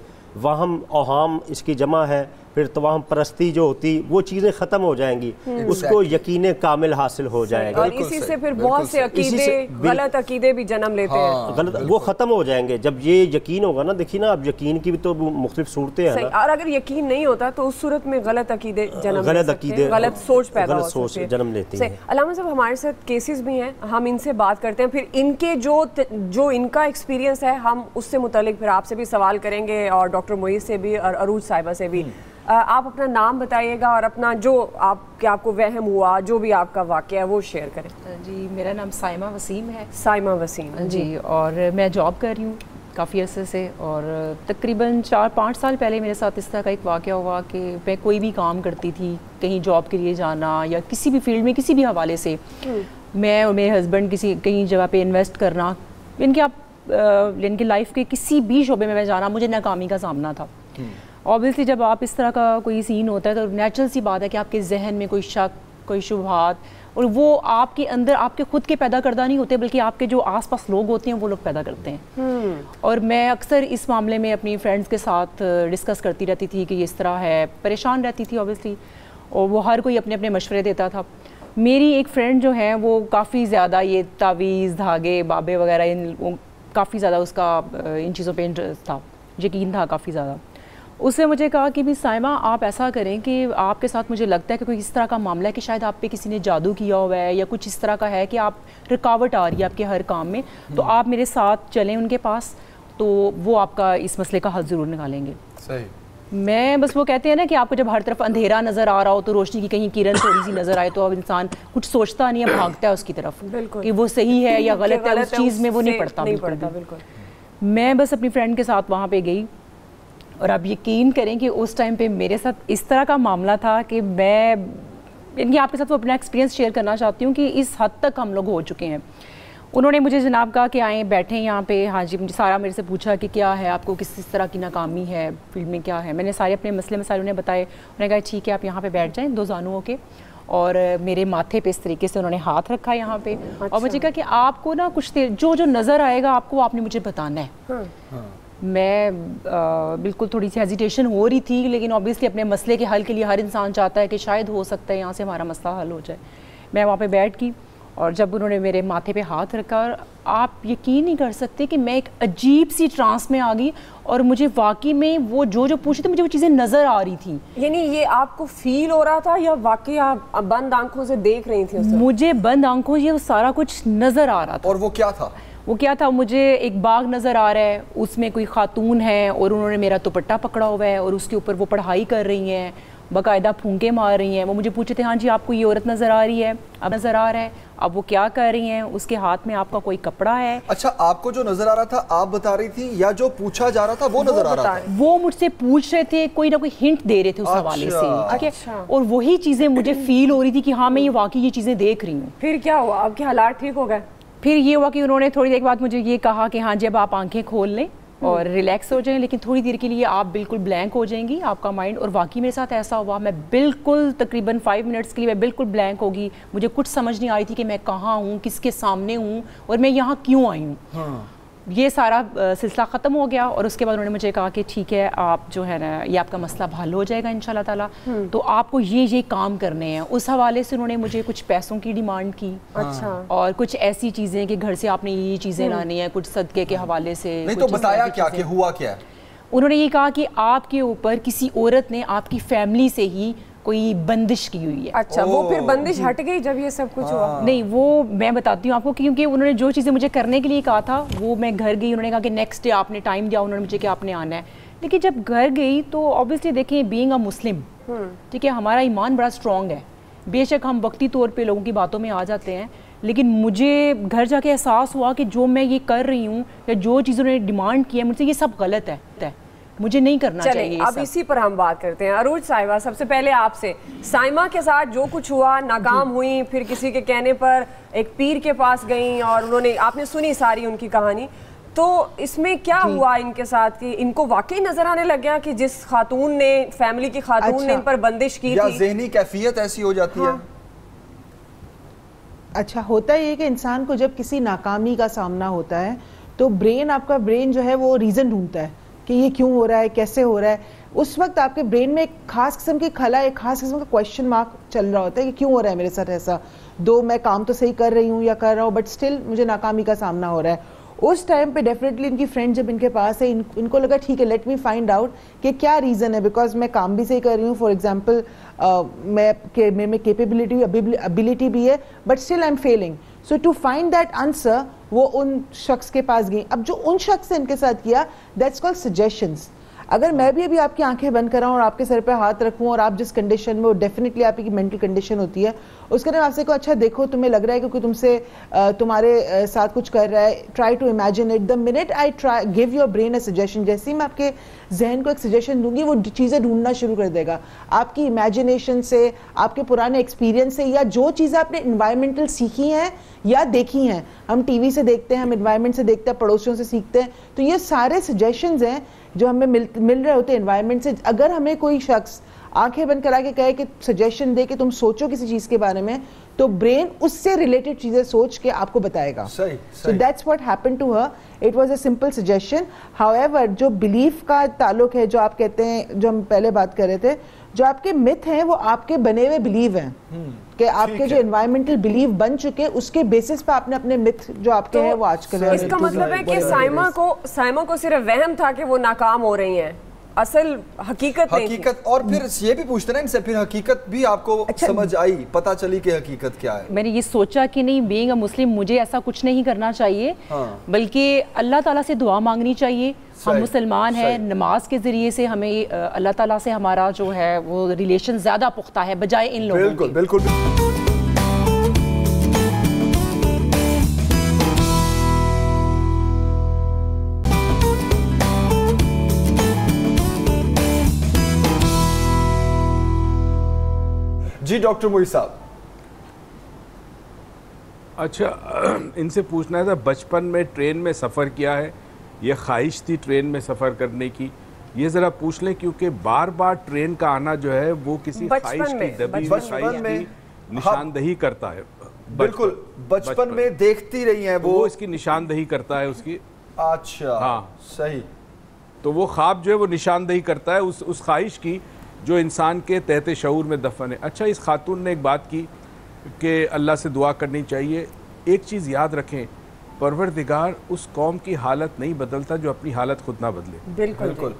وہم اوہام اس کی جمع ہے, پھر توہم پرستی جو ہوتی, وہ چیزیں ختم ہو جائیں گی, اس کو یقین کامل حاصل ہو جائے گا. اور اسی سے پھر بہت سے عقیدے, غلط عقیدے بھی جنم لیتے ہیں, غلط وہ ختم ہو جائیں گے جب یہ یقین ہوگا نا. دیکھیے نا, اب یقین کی بھی تو مختلف صورتیں ہیں نا, اور اگر یقین نہیں ہوتا تو اس صورت میں غلط عقیدے جنم لیتے ہیں, غلط سوچ پیدا ہو سکتی ہے, جنم لیتی ہے. علامہ صاحب ہمارے ساتھ کیسز بھی ہیں, ہم ان سے بات کرتے ہیں, پھر ان کے جو ان کا ایکسپیرینس ہے ہم اس سے متعلق پھر آپ سے بھی سوال کریں گے, اور ڈاکٹر معیز سے بھی اور عروج صاحبہ سے بھی. آپ اپنا نام بتائیے گا اور اپنا جو آپ کو وہم ہوا, جو بھی آپ کا واقعہ ہے وہ شیئر کریں. جی, میرا نام سائمہ وسیم ہے. سائمہ وسیم, جی, اور میں جاب کر رہی ہوں کافی عرصے سے, اور تقریباً 4-5 سال پہلے میرے ساتھ اس طرح کا ایک واقعہ ہوا کہ میں کوئی بھی کام کرتی تھی, کہیں جاب کے لیے جانا یا کسی بھی فیلڈ میں کسی بھی حوالے سے, میں اور میرے ہسبینڈ کہیں جگہ پہ انویسٹ کرنا, ان کی لائف کے کسی بھی شعبے میں جانا, مجھے ناکامی کا سامنا تھا. اوبویسلی جب آپ اس طرح کا کوئی سین ہوتا ہے تو نیچرل سی بات ہے کہ آپ کے ذہن میں کوئی شک, کوئی شبہات, اور وہ آپ کے اندر آپ کے خود کے پیدا کردہ نہیں ہوتے بلکہ آپ کے جو آس پاس لوگ ہوتے ہیں وہ لوگ پیدا کرتے ہیں. اور میں اکثر اس معاملے میں اپنی فرینڈس کے ساتھ ڈسکس کرتی رہتی تھی کہ اس طرح ہے, پریشان رہتی تھی اوبیسلی, اور وہ ہر کوئی اپنے اپنے مشورے دیتا تھا. میری ایک فرینڈ جو ہے وہ کافی زیادہ یہ تعویذ, دھاگے, بابے وغیرہ کافی زیادہ اس کا ان چیزوں پہ انٹرسٹ تھا, یقین تھا کافی زیادہ. اس نے مجھے کہا کہ بھی سائمہ آپ ایسا کریں کہ آپ کے ساتھ مجھے لگتا ہے کہ کوئی اس طرح کا معاملہ ہے کہ شاید آپ پہ کسی نے جادو کیا ہوا ہے یا کچھ اس طرح کا ہے کہ آپ رکاوٹ آ رہی ہے آپ کے ہر کام میں, تو آپ میرے ساتھ چلیں ان کے پاس, تو وہ آپ کا اس مسئلے کا حل ضرور نکالیں گے. صحیح. میں بس وہ کہتے ہیں نا کہ آپ کو جب ہر طرف اندھیرا نظر آ رہا ہو تو روشنی کی کہیں کرن تھوڑی سی نظر آئے تو اب انسان کچھ سوچتا نہیں ہے, بھاگتا ہے اس کی طرف کہ وہ صحیح ہے یا غلط ہے, اس چیز میں وہ نہیں پڑتا. بالکل. میں بس اپنی فرینڈ کے ساتھ وہاں پہ گئی, اور آپ یقین کریں کہ اس ٹائم پہ میرے ساتھ اس طرح کا معاملہ تھا کہ میں یعنی آپ کے ساتھ وہ اپنا ایکسپیرینس شیئر کرنا چاہتی ہوں کہ اس حد تک ہم لوگ ہو چکے ہیں. انہوں نے مجھے جناب کہا کہ آئیں بیٹھیں یہاں پہ. ہاں جی, مجھے سارا میرے سے پوچھا کہ کیا ہے آپ کو, کس طرح کی ناکامی ہے فیلڈ میں, کیا ہے. میں نے سارے اپنے مسئلے مسائل انہیں بتائے. انہوں نے کہا ٹھیک ہے آپ یہاں پہ بیٹھ جائیں دو زانوں ہو کے, اور میرے ماتھے پہ اس طریقے سے انہوں نے ہاتھ رکھا یہاں پہ, اور مجھے کہا کہ آپ کو نا کچھ دیر جو نظر آئے گا آپ کو, آپ نے مجھے بتانا ہے. میں بالکل تھوڑی سی ہیزیٹیشن ہو رہی تھی, لیکن اوبیسلی اپنے مسئلے کے حل کے لیے ہر انسان چاہتا ہے کہ شاید ہو سکتا ہے یہاں سے ہمارا مسئلہ حل ہو جائے. میں وہاں پہ بیٹھ گئی, اور جب انہوں نے میرے ماتھے پہ ہاتھ رکھا, اور آپ یقین نہیں کر سکتے کہ میں ایک عجیب سی ٹرانس میں آ گئی, اور مجھے واقعی میں وہ جو پوچھے تھے مجھے وہ چیزیں نظر آ رہی تھیں. یعنی یہ آپ کو فیل ہو رہا تھا یا واقعی آپ بند آنکھوں سے دیکھ رہی تھیں؟ مجھے بند آنکھوں یہ سارا کچھ نظر آ رہا تھا. اور وہ کیا تھا؟ وہ کیا تھا, مجھے ایک باغ نظر آ رہا ہے, اس میں کوئی خاتون ہے اور انہوں نے میرا دوپٹہ پکڑا ہوا ہے, اور اس کے اوپر وہ پڑھائی کر رہی ہیں, باقاعدہ پھونکے مار رہی ہیں. وہ مجھے پوچھے تھے ہاں جی آپ کو یہ عورت نظر آ رہی ہے, اب نظر آ رہا ہے, اب وہ کیا کر رہی ہیں, اس کے ہاتھ میں آپ کا کوئی کپڑا ہے. اچھا, آپ کو جو نظر آ رہا تھا آپ بتا رہی تھی یا جو پوچھا جا رہا تھا وہ نظر آ رہا تھا؟ وہ مجھ سے پوچھ رہے تھے, کوئی نہ کوئی ہنٹ دے رہے تھے اس حوالے سے, ٹھیک ہے, اور وہی چیزیں مجھے فیل ہو رہی تھی کہ ہاں میں یہ واقعی یہ چیزیں دیکھ رہی ہوں. پھر کیا ہوا, آپ کے حالات ٹھیک ہو گئے؟ پھر یہ ہوا کہ انہوں نے تھوڑی دیر بعد مجھے یہ کہا کہ ہاں جب آپ آنکھیں کھول لیں اور ریلیکس ہو جائیں, لیکن تھوڑی دیر کے لیے آپ بالکل بلینک ہو جائیں گی آپ کا مائنڈ. اور واقعی میرے ساتھ ایسا ہوا, میں بالکل تقریباً 5 منٹس کے لیے میں بالکل بلینک ہوگی. مجھے کچھ سمجھ نہیں آ رہی تھی کہ میں کہاں ہوں, کس کے سامنے ہوں, اور میں یہاں کیوں آئی ہوں. یہ سارا سلسلہ ختم ہو گیا, اور اس کے بعد انہوں نے مجھے کہا کہ ٹھیک ہے آپ جو ہے نا یہ آپ کا مسئلہ حل ہو جائے گا انشاءاللہ تعالیٰ, تو آپ کو یہ کام کرنے ہیں. اس حوالے سے انہوں نے مجھے کچھ پیسوں کی ڈیمانڈ کی, اور کچھ ایسی چیزیں کہ گھر سے آپ نے یہ چیزیں لانی ہیں, کچھ صدقے کے حوالے سے. نہیں تو بتایا کیا کہ ہوا کیا ہے؟ انہوں نے یہ کہا کہ آپ کے اوپر کسی عورت نے آپ کی فیملی سے ہی کوئی بندش کی ہوئی ہے. اچھا, وہ پھر بندش ہٹ گئی جب یہ سب کچھ ہوا؟ نہیں, وہ میں بتاتی ہوں آپ کو, کیونکہ انہوں نے جو چیزیں مجھے کرنے کے لیے کہا تھا وہ میں گھر گئی, انہوں نے کہا کہ نیکسٹ ڈے آپ نے ٹائم دیا انہوں نے مجھے کہ آپ نے آنا ہے. لیکن جب گھر گئی تو obviously دیکھیں بینگ اے مسلم, ٹھیک ہے, ہمارا ایمان بڑا اسٹرانگ ہے, بے شک ہم وقتی طور پہ لوگوں کی باتوں میں آ جاتے ہیں, لیکن مجھے گھر جا کے احساس ہوا کہ جو میں یہ کر رہی ہوں یا جو چیزوں نے ڈیمانڈ کی ہے مجھ سے, یہ سب غلط ہے, مجھے نہیں کرنا چاہیے. اب اسی پر ہم بات کرتے ہیں. عروج صاحبہ, سب سے پہلے آپ سے, سائمہ کے ساتھ جو کچھ ہوا, ناکام ہوئی, پھر کسی کے کہنے پر ایک پیر کے پاس گئیں اور انہوں نے, آپ نے سنی ساری ان کی کہانی, تو اس میں کیا ہوا ان کے ساتھ کہ ان کو واقعی نظر آنے لگ گیا کہ جس خاتون نے, فیملی کی خاتون نے ان پر بندش کی تھی, یا ذہنی کیفیت ایسی ہو جاتی ہے؟ اچھا, ہوتا یہ کہ انسان کو جب کسی ناکامی کا سامنا ہوتا ہے تو برین, آپ کا برین جو ہے وہ ریزن ڈھونڈتا ہے کہ یہ کیوں ہو رہا ہے, کیسے ہو رہا ہے. اس وقت آپ کے برین میں ایک خاص قسم کی خلا, ایک خاص قسم کا کویشچن مارک چل رہا ہوتا ہے کہ کیوں ہو رہا ہے میرے ساتھ ایسا, دو میں کام تو صحیح کر رہی ہوں یا کر رہا ہوں بٹ سٹل مجھے ناکامی کا سامنا ہو رہا ہے. اس ٹائم پہ ڈیفینیٹلی ان کی فرینڈ جب ان کے پاس ہے, ان کو لگا ٹھیک ہے لیٹ می فائنڈ آؤٹ کہ کیا ریزن ہے, بیکاز میں کام بھی صحیح کر رہی ہوں, فار ایگزامپل میں کیپیبلٹی ابیلٹی بھی ہے but still I am feeling. So to find that answer وہ ان شخص کے پاس گئی. اب جو ان شخص نے ان کے ساتھ کیا, دیٹس کالڈ سجیشنز. اگر میں بھی ابھی آپ کی آنکھیں بند کراؤں اور آپ کے سر پہ ہاتھ رکھوں اور آپ جس کنڈیشن میں, وہ ڈیفینیٹلی آپ کی مینٹل کنڈیشن ہوتی ہے, اس کے بعد آپ سے کو اچھا دیکھو تمہیں لگ رہا ہے کہ تم سے تمہارے ساتھ کچھ کر رہا ہے, try to imagine it. The minute I give your brain a suggestion, جیسے ہی میں آپ کے ذہن کو ایک سجیشن دوں گی وہ چیزیں ڈھونڈنا شروع کر دے گا. آپ کی امیجنیشن سے, آپ کے پرانے ایکسپیرینس سے, یا جو چیزیں آپ نے انوائرمنٹل سیکھی ہیں یا دیکھی ہیں, ہم ٹی وی سے دیکھتے ہیں, ہم انوائرمنٹ سے دیکھتے ہیں, پڑوسیوں سے سیکھتے ہیں, تو یہ سارے سجیشنز ہیں جو ہمیں مل رہے ہوتے ہیں انوائرمنٹ سے. اگر ہمیں کوئی شخص آنکھیں بند کرا کے کہے کہ سجیشن دے کہ تم سوچو کسی چیز کے بارے میں, تو برین اس سے ریلیٹڈ چیزیں سوچ کے آپ کو بتائے گا. So that's what happened to her. It was a simple suggestion. However, جو belief کا تعلق ہے, جو آپ کہتے ہیں, جو ہم پہلے بات کر رہے تھے, جو آپ کے myth ہیں وہ آپ کے بنے ہوئے belief ہیں, کہ آپ کے جو environmental belief بن چکے اس کے بیسس پہ آپ نے اپنے myth جو آپ کے ہیں وہ آج کل. اس کا مطلب ہے کہ سائمہ کو صرف وہم تھا کہ وہ ناکام ہو رہی ہیں, اصل حقیقت نہیں تھی. اور پھر یہ بھی پوچھتے ہیں ان سے, پھر حقیقت بھی آپ کو سمجھ آئی, پتہ چلی کہ حقیقت کیا ہے؟ میں نے یہ سوچا کہ نہیں, بینگ اے مسلم مجھے ایسا کچھ نہیں کرنا چاہیے, بلکہ اللہ تعالیٰ سے دعا مانگنی چاہیے. ہم مسلمان ہیں, نماز کے ذریعے سے ہمیں اللہ تعالیٰ سے ہمارا جو ہے وہ ریلیشن زیادہ پختہ ہے بجائے ان لوگوں کے. بالکل. جی ڈاکٹر موئی صاحب, اچھا ان سے پوچھنا تھا, بچپن میں ٹرین میں سفر کیا ہے, یہ خواہش تھی ٹرین میں سفر کرنے کی, یہ ذرا پوچھ لیں, کیونکہ بار بار ٹرین کا آنا جو ہے وہ کسی خواہش کی دبی ہوئی خواہش کی نشاندہی کرتا ہے. بالکل, بچپن میں دیکھتی رہی ہیں وہ اس کی نشاندہی کرتا ہے اس کی. اچھا ہاں صحیح, تو وہ خواب جو ہے وہ نشاندہی کرتا ہے اس خواہش کی جو انسان کے تحت شعور میں دفن ہے. اچھا, اس خاتون نے ایک بات کی کہ اللہ سے دعا کرنی چاہیے. ایک چیز یاد رکھیں, پروردگار اس قوم کی حالت نہیں بدلتا جو اپنی حالت خود نہ بدلے. بالکل.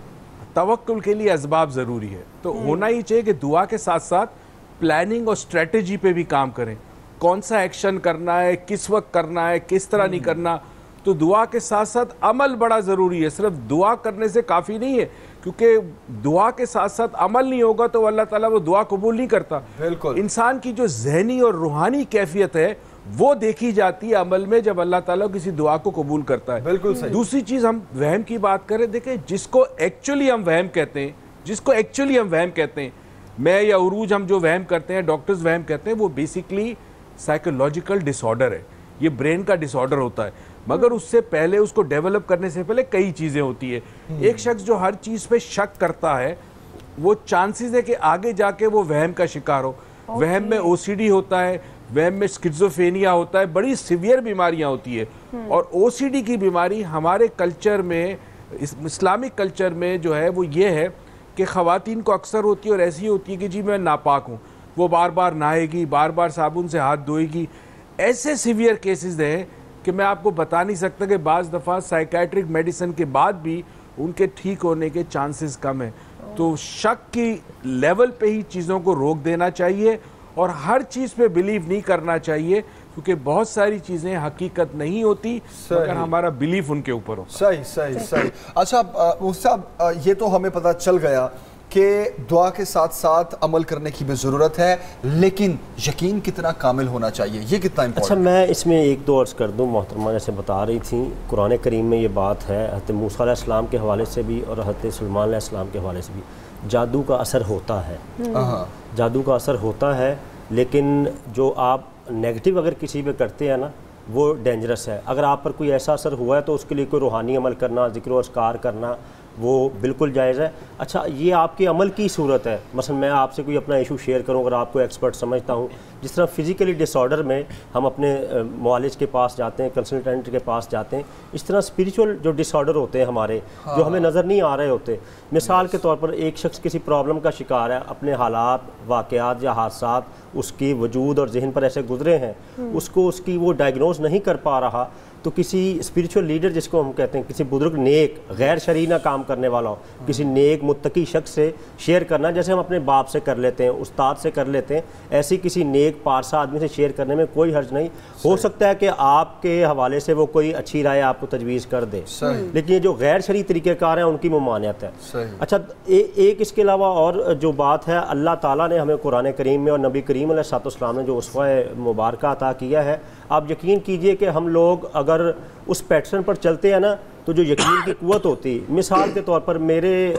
توکل کے لیے اسباب ضروری ہے, تو ہونا ہی چاہیے کہ دعا کے ساتھ ساتھ پلاننگ اور اسٹریٹجی پہ بھی کام کریں. کون سا ایکشن کرنا ہے, کس وقت کرنا ہے, کس طرح نہیں کرنا. تو دعا کے ساتھ ساتھ عمل بڑا ضروری ہے. صرف دعا کرنے سے کافی نہیں ہے, کیونکہ دعا کے ساتھ ساتھ عمل نہیں ہوگا تو اللہ تعالیٰ وہ دعا قبول نہیں کرتا. بالکل. انسان کی جو ذہنی اور روحانی کیفیت ہے وہ دیکھی جاتی ہے عمل میں جب اللہ تعالیٰ کسی دعا کو قبول کرتا ہے. بالکل صحیح. دوسری چیز, ہم وہم کی بات کریں, دیکھیں جس کو ایکچولی ہم وہم کہتے ہیں, میں یا عروج ہم جو وہم کرتے ہیں, ڈاکٹرز وہم کہتے ہیں, وہ بیسیکلی سائیکولوجیکل ڈس آرڈر ہے, یہ برین کا ڈس آرڈر ہوتا ہے. مگر اس سے پہلے, اس کو ڈیولپ کرنے سے پہلے کئی چیزیں ہوتی ہے. ایک شخص جو ہر چیز پہ شک کرتا ہے, وہ چانسز ہے کہ آگے جا کے وہ وہم کا شکار ہو. وہم میں OCD ہوتا ہے, وہم میں سکیزوفرینیا ہوتا ہے, بڑی سیویئر بیماریاں ہوتی ہے. اور OCD کی بیماری ہمارے کلچر میں, اسلامک کلچر میں جو ہے وہ یہ ہے کہ خواتین کو اکثر ہوتی ہے اور ایسی ہوتی ہے کہ جی میں ناپاک ہوں, وہ بار بار نہائے گی, بار بار صابن سے ہاتھ دھوئے گی. ایسے سیویئر کیسز ہیں کہ میں آپ کو بتا نہیں سکتا کہ بعض دفعہ سائیکیٹرک میڈیسن کے بعد بھی ان کے ٹھیک ہونے کے چانسز کم ہیں. تو شک کی لیول پہ ہی چیزوں کو روک دینا چاہیے اور ہر چیز پہ بلیو نہیں کرنا چاہیے, کیونکہ بہت ساری چیزیں حقیقت نہیں ہوتی مگر ہمارا بلیف ان کے اوپر ہوتا. صحیح. اچھا صاحب, یہ تو ہمیں پتہ چل گیا کہ دعا کے ساتھ ساتھ عمل کرنے کی بھی ضرورت ہے, لیکن یقین کتنا کامل ہونا چاہیے, یہ کتنا امپورٹنٹ؟ اچھا, میں اس میں ایک دو عرض کر دوں. محترمہ جیسے بتا رہی تھیں, قرآن کریم میں یہ بات ہے حضرت موسیٰ علیہ السلام کے حوالے سے بھی اور حضرت سلیمان علیہ السلام کے حوالے سے بھی, جادو کا اثر ہوتا ہے. جادو کا اثر ہوتا ہے, لیکن جو آپ نیگیٹو اگر کسی پہ کرتے ہیں نا, وہ ڈینجرس ہے. اگر آپ پر کوئی ایسا اثر ہوا ہے تو اس کے لیے کوئی روحانی عمل کرنا, ذکر و اذکار کرنا, وہ بالکل جائز ہے. اچھا, یہ آپ کے عمل کی صورت ہے. مثلا میں آپ سے کوئی اپنا ایشو شیئر کروں, اگر آپ کو ایکسپرٹ سمجھتا ہوں, جس طرح فزیکلی ڈس آرڈر میں ہم اپنے معالج کے پاس جاتے ہیں, کنسلٹنٹ کے پاس جاتے ہیں, اس طرح اسپریچول جو ڈس آرڈر ہوتے ہیں ہمارے, جو ہمیں نظر نہیں آ رہے ہوتے. مثال کے طور پر ایک شخص کسی پرابلم کا شکار ہے, اپنے حالات, واقعات یا حادثات اس کی وجود اور ذہن پر ایسے گزرے ہیں, اس کو اس کی وہ ڈائگنوز نہیں کر پا رہا, تو کسی اسپریچول لیڈر جس کو ہم کہتے ہیں, کسی بزرگ نیک غیر شرعی نہ کام کرنے والا ہو, کسی نیک متقی شخص سے شیئر کرنا, جیسے ہم اپنے باپ سے کر لیتے ہیں, استاد سے کر لیتے ہیں, ایسی کسی نیک پارسا آدمی سے شیئر کرنے میں کوئی حرج نہیں. ہو سکتا ہے کہ آپ کے حوالے سے وہ کوئی اچھی رائے آپ کو تجویز کر دے, لیکن یہ جو غیر شرعی طریقہ کار ہیں ان کی ممانعت ہے. اچھا, ایک اس کے علاوہ اور جو بات ہے, اللہ تعالیٰ نے ہمیں قرآن کریم میں اور نبی کریم علیہ السلام نے جو اسوہ مبارکہ عطا کیا ہے, آپ یقین کیجئے کہ ہم لوگ اگر اس پیٹرن پر چلتے ہیں نا, تو جو یقین کی قوت ہوتی, مثال کے طور پر میرے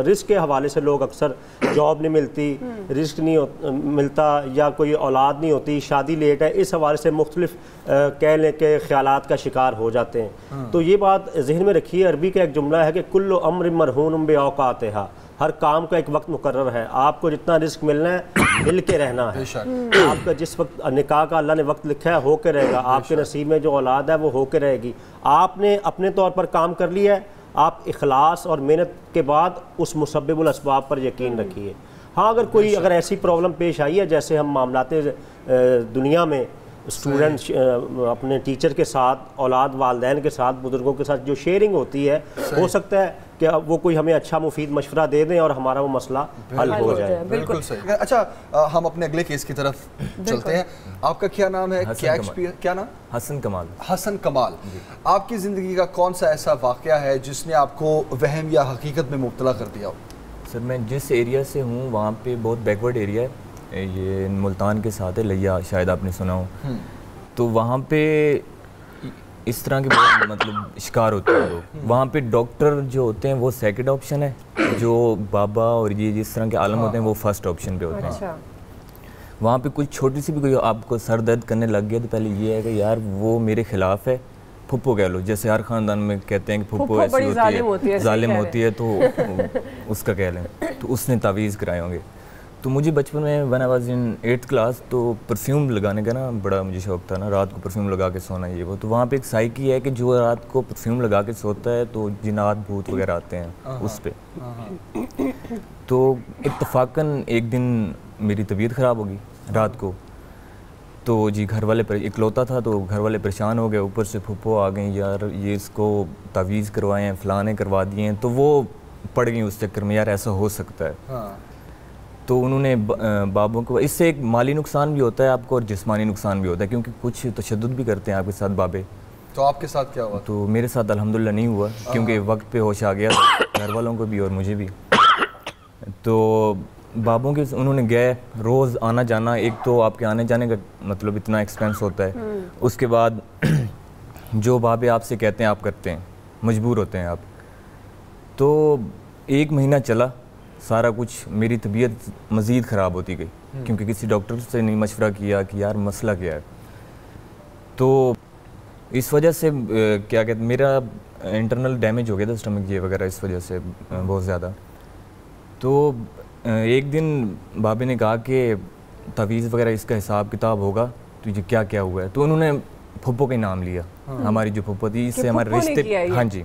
رزق کے حوالے سے لوگ اکثر جاب نہیں ملتی, رزق نہیں ملتا, یا کوئی اولاد نہیں ہوتی, شادی لیٹ ہے, اس حوالے سے مختلف کہہ لیں کہ خیالات کا شکار ہو جاتے ہیں. تو یہ بات ذہن میں رکھیے, عربی کا ایک جملہ ہے کہ کل امر مرہون باوقاتہا, ہر کام کا ایک وقت مقرر ہے. آپ کو جتنا رزق ملنا ہے مل کے رہنا ہے. آپ کا جس وقت نکاح کا اللہ نے وقت لکھا ہے ہو کے رہے گا. آپ کے نصیب میں جو اولاد ہے وہ ہو کے رہے گی. آپ نے اپنے طور پر کام کر لیا ہے, آپ اخلاص اور محنت کے بعد اس مسبب الاسباب پر یقین رکھیے. ہاں اگر ایسی پرابلم پیش آئی ہے جیسے ہم معاملات دنیا میں اسٹوڈنٹ اپنے ٹیچر کے ساتھ, اولاد والدین کے ساتھ, بزرگوں کے ساتھ جو شیئرنگ ہوتی ہے, ہو سکتا ہے کہ وہ کوئی ہمیں اچھا مفید مشورہ دے دیں اور ہمارا وہ مسئلہ حل ہو جائے. بالکل صحیح. اچھا ہم اپنے اگلے کیس کی طرف چلتے ہیں. آپ کا کیا نام ہے؟ کیا نام؟ حسن کمال. حسن کمال, آپ کی زندگی کا کون سا ایسا واقعہ ہے جس نے آپ کو وہم یا حقیقت میں مبتلا کر دیا ہو؟ سر میں جس ایریا سے ہوں وہاں پہ بہت بیکورڈ ایریا ہے, یہ ملتان کے ساتھ ہے, لیا شاید آپ نے سنا ہو. تو وہاں پہ اس طرح کے بہت مطلب شکار ہوتے ہیں لوگ. وہاں پہ ڈاکٹر جو ہوتے ہیں وہ سیکنڈ آپشن ہے, جو بابا اور یہ جس طرح کے عالم ہوتے ہیں وہ فرسٹ آپشن پہ ہوتے ہیں. وہاں پہ کچھ چھوٹی سی بھی کوئی آپ کو سر درد کرنے لگ گیا تو پہلے یہ ہے کہ یار وہ میرے خلاف ہے, پھپھو کہہ لو, جیسے ہر خاندان میں کہتے ہیں کہ پھپھو ایسی ہوتی ہے, ظالم ہوتی ہے, تو اس کا کہہ لیں. تو اس نے تعویذ کرائے ہوں گے. تو مجھے بچپن میں when I was in 8th class تو پرفیوم لگانے کا نا بڑا مجھے شوق تھا نا, رات کو پرفیوم لگا کے سونا یہ وہ. تو وہاں پہ ایک سائیکی ہے کہ جو رات کو پرفیوم لگا کے سوتا ہے تو جنات بھوت وغیرہ آتے ہیں اس پہ. تو اتفاقاً ایک دن میری طبیعت خراب ہوگی رات کو, تو جی گھر والے اکلوتا تھا تو گھر والے پریشان ہو گئے, اوپر سے پھپھو آ گئیں, یار یہ اس کو تعویذ کروائے ہیں, فلانے کروا دیے ہیں. تو وہ پڑ گئیں اس چکر میں, یار ایسا ہو سکتا ہے. تو انہوں نے بابوں کو, اس سے ایک مالی نقصان بھی ہوتا ہے آپ کو اور جسمانی نقصان بھی ہوتا ہے کیونکہ کچھ تشدد بھی کرتے ہیں آپ کے ساتھ بابے. تو آپ کے ساتھ کیا ہوا؟ تو میرے ساتھ الحمدللہ نہیں ہوا کیونکہ وقت پہ ہوش آ گیا گھر والوں کو بھی اور مجھے بھی. تو بابوں کے انہوں نے گئے, روز آنا جانا, ایک تو آپ کے آنے جانے کا مطلب اتنا ایکسپینس ہوتا ہے, اس کے بعد جو بابے آپ سے کہتے ہیں آپ کرتے ہیں, مجبور ہوتے ہیں آپ. تو 1 مہینہ چلا سارا کچھ, میری طبیعت مزید خراب ہوتی گئی کیونکہ کسی ڈاکٹر سے نہیں مشورہ کیا کہ یار مسئلہ کیا ہے. تو اس وجہ سے کیا کہتے میرا انٹرنل ڈیمیج ہو گیا تھا اسٹمک یہ وغیرہ, اس وجہ سے بہت زیادہ. تو ایک دن بابے نے کہا کہ تعویذ وغیرہ اس کا حساب کتاب ہوگا تو یہ کیا کیا ہوا ہے. تو انہوں نے پھپھو کا نام لیا, ہماری جو پھپھو تھی, اس سے ہمارے رشتے, ہاں جی,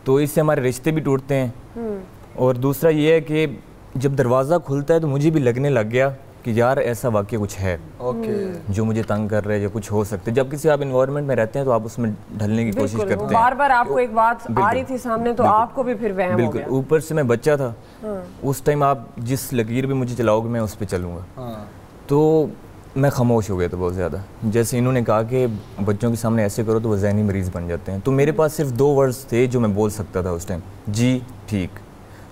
تو اس سے ہمارے رشتے بھی ٹوٹتے ہیں. اور دوسرا یہ ہے کہ جب دروازہ کھلتا ہے تو مجھے بھی لگنے لگ گیا کہ یار ایسا واقعہ کچھ ہے جو مجھے تنگ کر رہے ہیں یا کچھ ہو سکتے. جب کسی آپ انوائرمنٹ میں رہتے ہیں تو آپ اس میں ڈھلنے کی کوشش کرتے ہیں. بار بار آپ کو ایک بات آ رہی تھی سامنے تو آپ کو بھی پھر وہم ہو گیا. بالکل, اوپر سے میں بچہ تھا اس ٹائم, آپ جس لکیر بھی مجھے چلاؤ گے میں اس پہ چلوں گا. تو میں خاموش ہو گیا تھا بہت زیادہ. جیسے انہوں نے کہا کہ بچوں کے سامنے ایسے کرو تو وہ ذہنی مریض بن جاتے ہیں. تو میرے پاس صرف 2 ورڈز تھے جو میں بول سکتا تھا اس ٹائم, جی ٹھیک.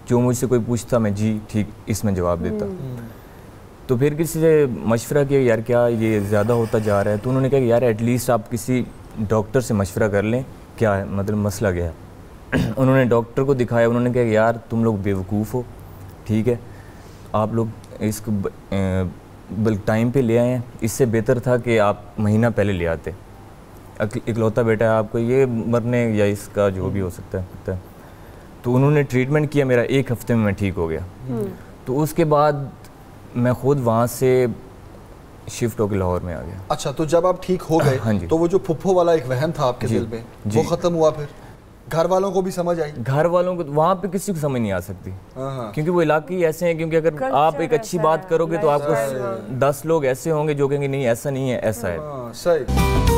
جو مجھ سے کوئی پوچھتا میں جی ٹھیک اس میں جواب دیتا. تو پھر کسی سے مشورہ کیا یار کیا یہ زیادہ ہوتا جا رہا ہے. تو انہوں نے کہا کہ یار ایٹ لیسٹ آپ کسی ڈاکٹر سے مشورہ کر لیں, کیا ہے مطلب مسئلہ کیا ہے. انہوں نے ڈاکٹر کو دکھایا, انہوں نے کہا کہ یار تم لوگ بیوقوف ہو, ٹھیک ہے, آپ لوگ اس کو ٹائم پہ لے آئے ہیں, اس سے بہتر تھا کہ آپ مہینہ پہلے لے آتے. اکلوتا بیٹا ہے آپ کو, یہ مرنے یا اس کا جو بھی ہو سکتا ہے. تو انہوں نے ٹریٹمنٹ کیا, میرا 1 ہفتے میں ٹھیک ہو گیا. تو اس کے بعد میں خود وہاں سے شفٹ ہو کے لاہور میں آ گیا. اچھا, تو جب آپ ٹھیک ہو گئے تو وہ جو پھپھو والا ایک وہم تھا آپ کے دل میں وہ ختم ہوا, پھر گھر والوں کو بھی سمجھ آئی؟ گھر والوں کو وہاں پہ کسی کو سمجھ نہیں آ سکتی کیونکہ وہ علاقے ہی ایسے ہیں. کیونکہ اگر آپ ایک اچھی بات کرو گے تو آپ کو 10 لوگ ایسے ہوں گے جو کہیں گے نہیں ایسا نہیں ہے, ایسا ہے. صحیح.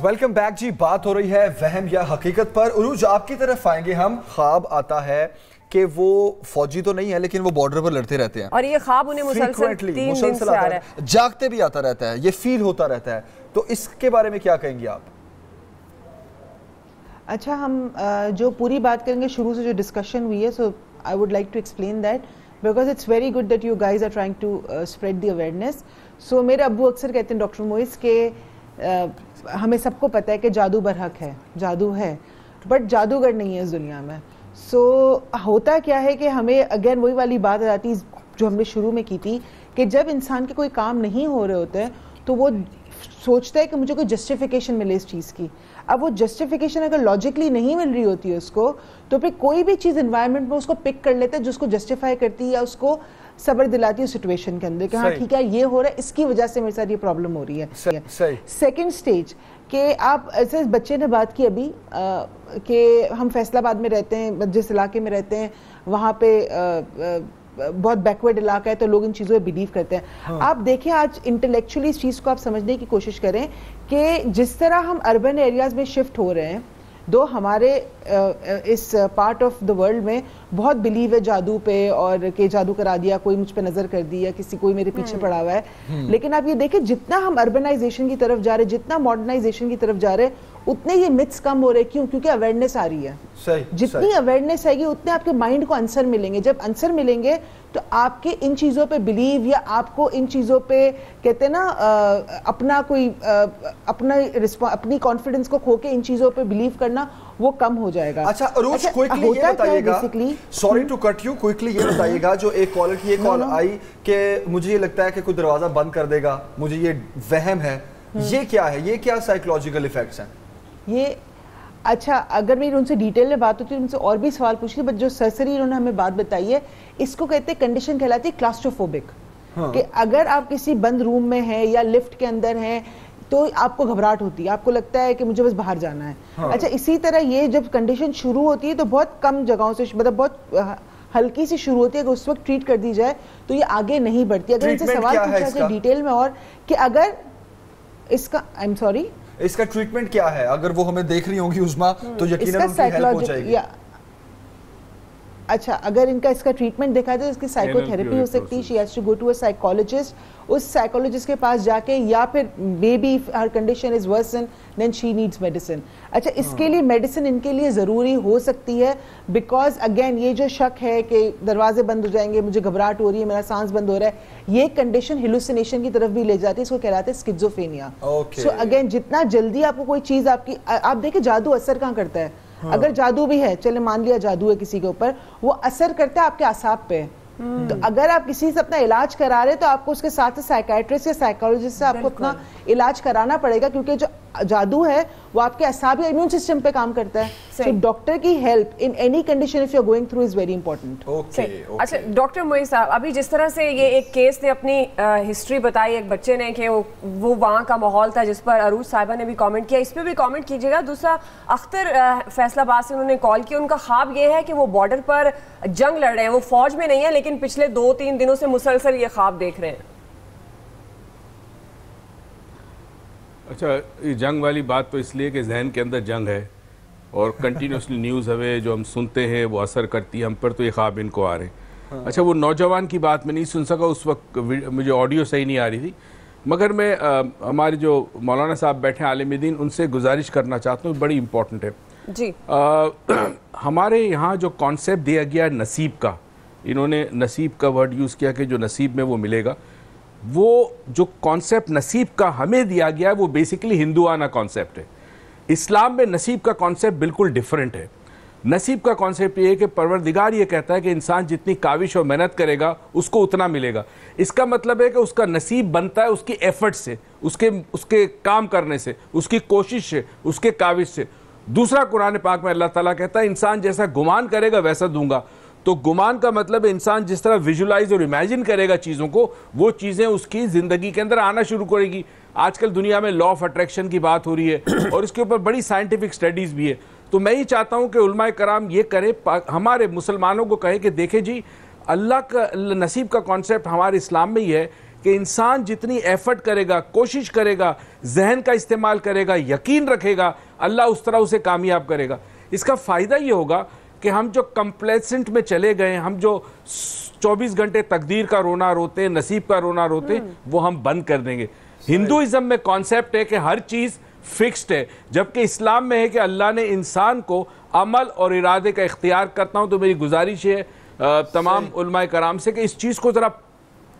ویلکم بیک جی. بات ہو رہی ہے وہم یا حقیقت پر. عروج آپ کی طرف آئیں گے ہم. خواب آتا ہے کہ وہ فوجی تو نہیں ہے لیکن وہ بارڈر پر لڑتے رہتے ہیں اور یہ خواب انہیں مسلسل 3 دن سے آ رہا ہے, جاگتے بھی آتا رہتا ہے, یہ فیل ہوتا رہتا ہے. تو اس کے بارے میں کیا کہیں گے آپ؟ اچھا, ہم جو پوری بات کریں گے شروع سے جو ڈسکشن ہوئی ہے, so I would like to explain that because it's very good that you guys are trying to spread the awareness. So میرے ابو اکثر کہتے ہیں ڈاکٹر موئز کہ ہمیں سب کو پتہ ہے کہ جادو برحق ہے, جادو ہے, بٹ جادوگر نہیں ہے اس دنیا میں. سو ہوتا کیا ہے کہ ہمیں اگین وہی والی بات آتی جو ہم نے شروع میں کی تھی کہ جب انسان کے کوئی کام نہیں ہو رہے ہوتے ہیں تو وہ سوچتا ہے کہ مجھے کوئی جسٹیفیکیشن ملے اس چیز کی. اب وہ جسٹیفیکیشن اگر لاجکلی نہیں مل رہی ہوتی ہے اس کو تو پھر کوئی بھی چیز انوائرمنٹ میں اس کو پک کر لیتا ہے جو اس کو جسٹیفائی کرتی ہے یا اس کو صبر دلاتی ہے سچویشن کے اندر کہ ہاں ٹھیک ہے یہ ہو رہا ہے, اس کی وجہ سے میرے ساتھ یہ پرابلم ہو رہی ہے. سیکنڈ سٹیج کہ آپ ایسے بچے نے بات کی ابھی کہ ہم فیصل آباد میں رہتے ہیں, جس علاقے میں رہتے ہیں وہاں پہ بہت بیکورڈ علاقہ ہے تو لوگ ان چیزوں پہ بلیو کرتے ہیں. آپ دیکھیں آج انٹلیکچولی اس چیز کو آپ سمجھنے کی کوشش کریں کہ جس طرح ہم اربن ایریاز میں شفٹ ہو رہے ہیں, دو ہمارے اس پارٹ آف دا ورلڈ میں بہت بلیو ہے جادو پہ اور کہ جادو کرا دیا, کوئی مجھ پہ نظر کر دی یا کسی کوئی میرے پیچھے پڑا ہوا ہے. لیکن آپ یہ دیکھیں جتنا ہم اربنائزیشن کی طرف جا رہے ہیں, جتنا ماڈرنائزیشن کی طرف جا رہے ہیں, اتنے یہ متس کم ہو رہے ہیں. کیوں؟ کیونکہ اویئرنیس آ رہی ہے. جتنی اویئرنیس آئے گی اتنے آپ کے مائنڈ کو آنسر ملیں گے. جب آنسر ملیں گے تو آپ کے ان چیزوں پہ بلیو یا آپ کو ان چیزوں پہ کہتے ہیں نا اپنا کوئی اپنی کانفیڈنس کو کھو کے ان چیزوں پہ بلیو کرنا وہ کم ہو جائے گا. اچھا عروج کوئکلی یہ بتائیے گا, sorry to cut you, quickly یہ بتائیے گا جو ایک کالر کی یہ کال آئی کہ مجھے یہ لگتا ہے کہ کوئی دروازہ بند کر دے گا, مجھے یہ وہم ہے, یہ کیا ہے, یہ کیا سائیکولوجیکل ایفیکٹس ہیں یہ؟ اچھا اگر میری ان سے ڈیٹیل میں بات ہوتی ہے ان سے اور بھی سوال پوچھ لی, بٹ جو سرسری انہوں نے ہمیں بات بتائی ہے اس کو کہتے ہیں کنڈیشن کہلاتی ہے کلاسٹروفوبک, کہ اگر آپ کسی بند روم میں ہیں یا لفٹ کے اندر ہیں تو آپ کو گھبراہٹ ہوتی ہے, آپ کو لگتا ہے کہ مجھے بس باہر جانا ہے. اچھا اسی طرح یہ جب کنڈیشن شروع ہوتی ہے تو بہت کم جگہوں سے مطلب بہت ہلکی سی شروع ہوتی ہے, اگر اس وقت ٹریٹ کر دی جائے تو یہ آگے نہیں بڑھتی. اگر ان سے سوال پوچھا جائے ڈیٹیل میں اور کہ اگر اس کا آئی ایم سوری اس کا ٹریٹمنٹ کیا ہے, اگر وہ ہمیں دیکھ رہی ہوں گی عظما تو یقیناً ان کی ہیلپ ہو جائے گی. اچھا اگر ان کا اس کا ٹریٹمنٹ دیکھا جائے, اس کی سائیکو تھراپی ہو سکتی ہے. She has to go to a psychologist, اس سائیکالوجسٹ کے پاس جا کے, یا پھر may be her condition is worse than she needs medicine. اچھا اس کے لیے میڈیسن ان کے لیے ضروری ہو سکتی ہے بیکاز اگین یہ جو شک ہے کہ دروازے بند ہو جائیں گے, مجھے گھبراہٹ ہو رہی ہے, میرا سانس بند ہو رہا ہے, یہ کنڈیشن ہیلوسینیشن کی طرف بھی لے جاتی ہے, اس کو کہلاتے ہیں اسکیزوفرینیا. سو اگین جتنا جلدی آپ کو کوئی چیز آپ دیکھیں جادو اثر کہاں کرتا ہے, اگر جادو بھی ہے, چلے مان لیا جادو ہے کسی کے اوپر, وہ اثر کرتا ہے آپ کے اعصاب پہ. تو اگر آپ کسی سے اپنا علاج کرا رہے تو آپ کو اس کے ساتھ سائیکیٹرسٹ یا سائیکالوجسٹ سے آپ کو اپنا علاج کرانا پڑے گا, کیونکہ جو جادو ہے وہ آپ کے اعصاب یا امیون سسٹم پہ کام کرتا ہے. سو ڈاکٹر کی help in any condition if you are going through is very important. اچھا ڈاکٹر معین صاحب, ابھی جس طرح سے یہ ایک کیس نے اپنی ہسٹری بتائی ایک بچے نے کہ وہ وہاں کا ماحول تھا جس پر عروج صاحبہ نے بھی کامنٹ کیا, اس پہ بھی کامنٹ کیجیے گا. دوسرا اختر فیصل آباد سے انہوں نے کال کی, ان کا خواب یہ ہے کہ وہ بارڈر پر جنگ لڑ رہے ہیں, وہ فوج میں نہیں ہے لیکن پچھلے 2-3 دنوں سے مسلسل یہ خواب دیکھ رہے ہیں. اچھا یہ جنگ والی بات تو اس لیے کہ ذہن کے اندر جنگ ہے اور کنٹینیوسلی نیوز ہمیں جو ہم سنتے ہیں وہ اثر کرتی ہے ہم پر, تو یہ خواب ان کو آ رہے ہیں. اچھا وہ نوجوان کی بات میں نہیں سن سکا, اس وقت مجھے آڈیو صحیح نہیں آ رہی تھی, مگر میں ہمارے جو مولانا صاحب بیٹھے ہیں عالم دین, ان سے گزارش کرنا چاہتا ہوں, بڑی امپورٹنٹ ہے. جی ہمارے یہاں جو کانسیپٹ دیا گیا نصیب کا, انہوں نے نصیب کا ورڈ یوز کیا کہ جو نصیب میں وہ ملے گا, وہ جو کانسیپٹ نصیب کا ہمیں دیا گیا ہے وہ بیسیکلی ہندوانہ کانسیپٹ ہے. اسلام میں نصیب کا کانسیپٹ بالکل ڈیفرنٹ ہے. نصیب کا کانسیپٹ یہ ہے کہ پروردگار یہ کہتا ہے کہ انسان جتنی کاوش اور محنت کرے گا اس کو اتنا ملے گا. اس کا مطلب ہے کہ اس کا نصیب بنتا ہے اس کی ایفرٹ سے, اس کے کام کرنے سے, اس کی کوشش سے, اس کے کاوش سے. دوسرا قرآن پاک میں اللہ تعالیٰ کہتا ہے انسان جیسا گمان کرے گا ویسا دوں گا. تو گمان کا مطلب انسان جس طرح ویژولائز اور امیجن کرے گا چیزوں کو, وہ چیزیں اس کی زندگی کے اندر آنا شروع کرے گی. آج کل دنیا میں لا آف اٹریکشن کی بات ہو رہی ہے اور اس کے اوپر بڑی سائنٹیفک سٹڈیز بھی ہے. تو میں یہ چاہتا ہوں کہ علماء کرام یہ کریں, ہمارے مسلمانوں کو کہیں کہ دیکھیں جی اللہ کا نصیب کا کانسیپٹ ہمارے اسلام میں ہی ہے کہ انسان جتنی ایفرٹ کرے گا, کوشش کرے گا, ذہن کا استعمال کرے گا, یقین رکھے گا, اللہ اس طرح اسے کامیاب کرے گا. اس کا فائدہ یہ ہوگا کہ ہم جو کمپلیسنٹ میں چلے گئے, ہم جو 24 گھنٹے تقدیر کا رونا روتے, نصیب کا رونا روتے, وہ ہم بند کر دیں گے. ہندوازم میں کانسیپٹ ہے کہ ہر چیز فکسڈ ہے, جبکہ اسلام میں ہے کہ اللہ نے انسان کو عمل اور ارادے کا اختیار کرتا ہوں. تو میری گزارش ہے تمام علماء کرام سے کہ اس چیز کو ذرا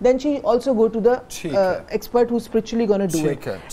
then she also go to the expert who's spiritually going to do it.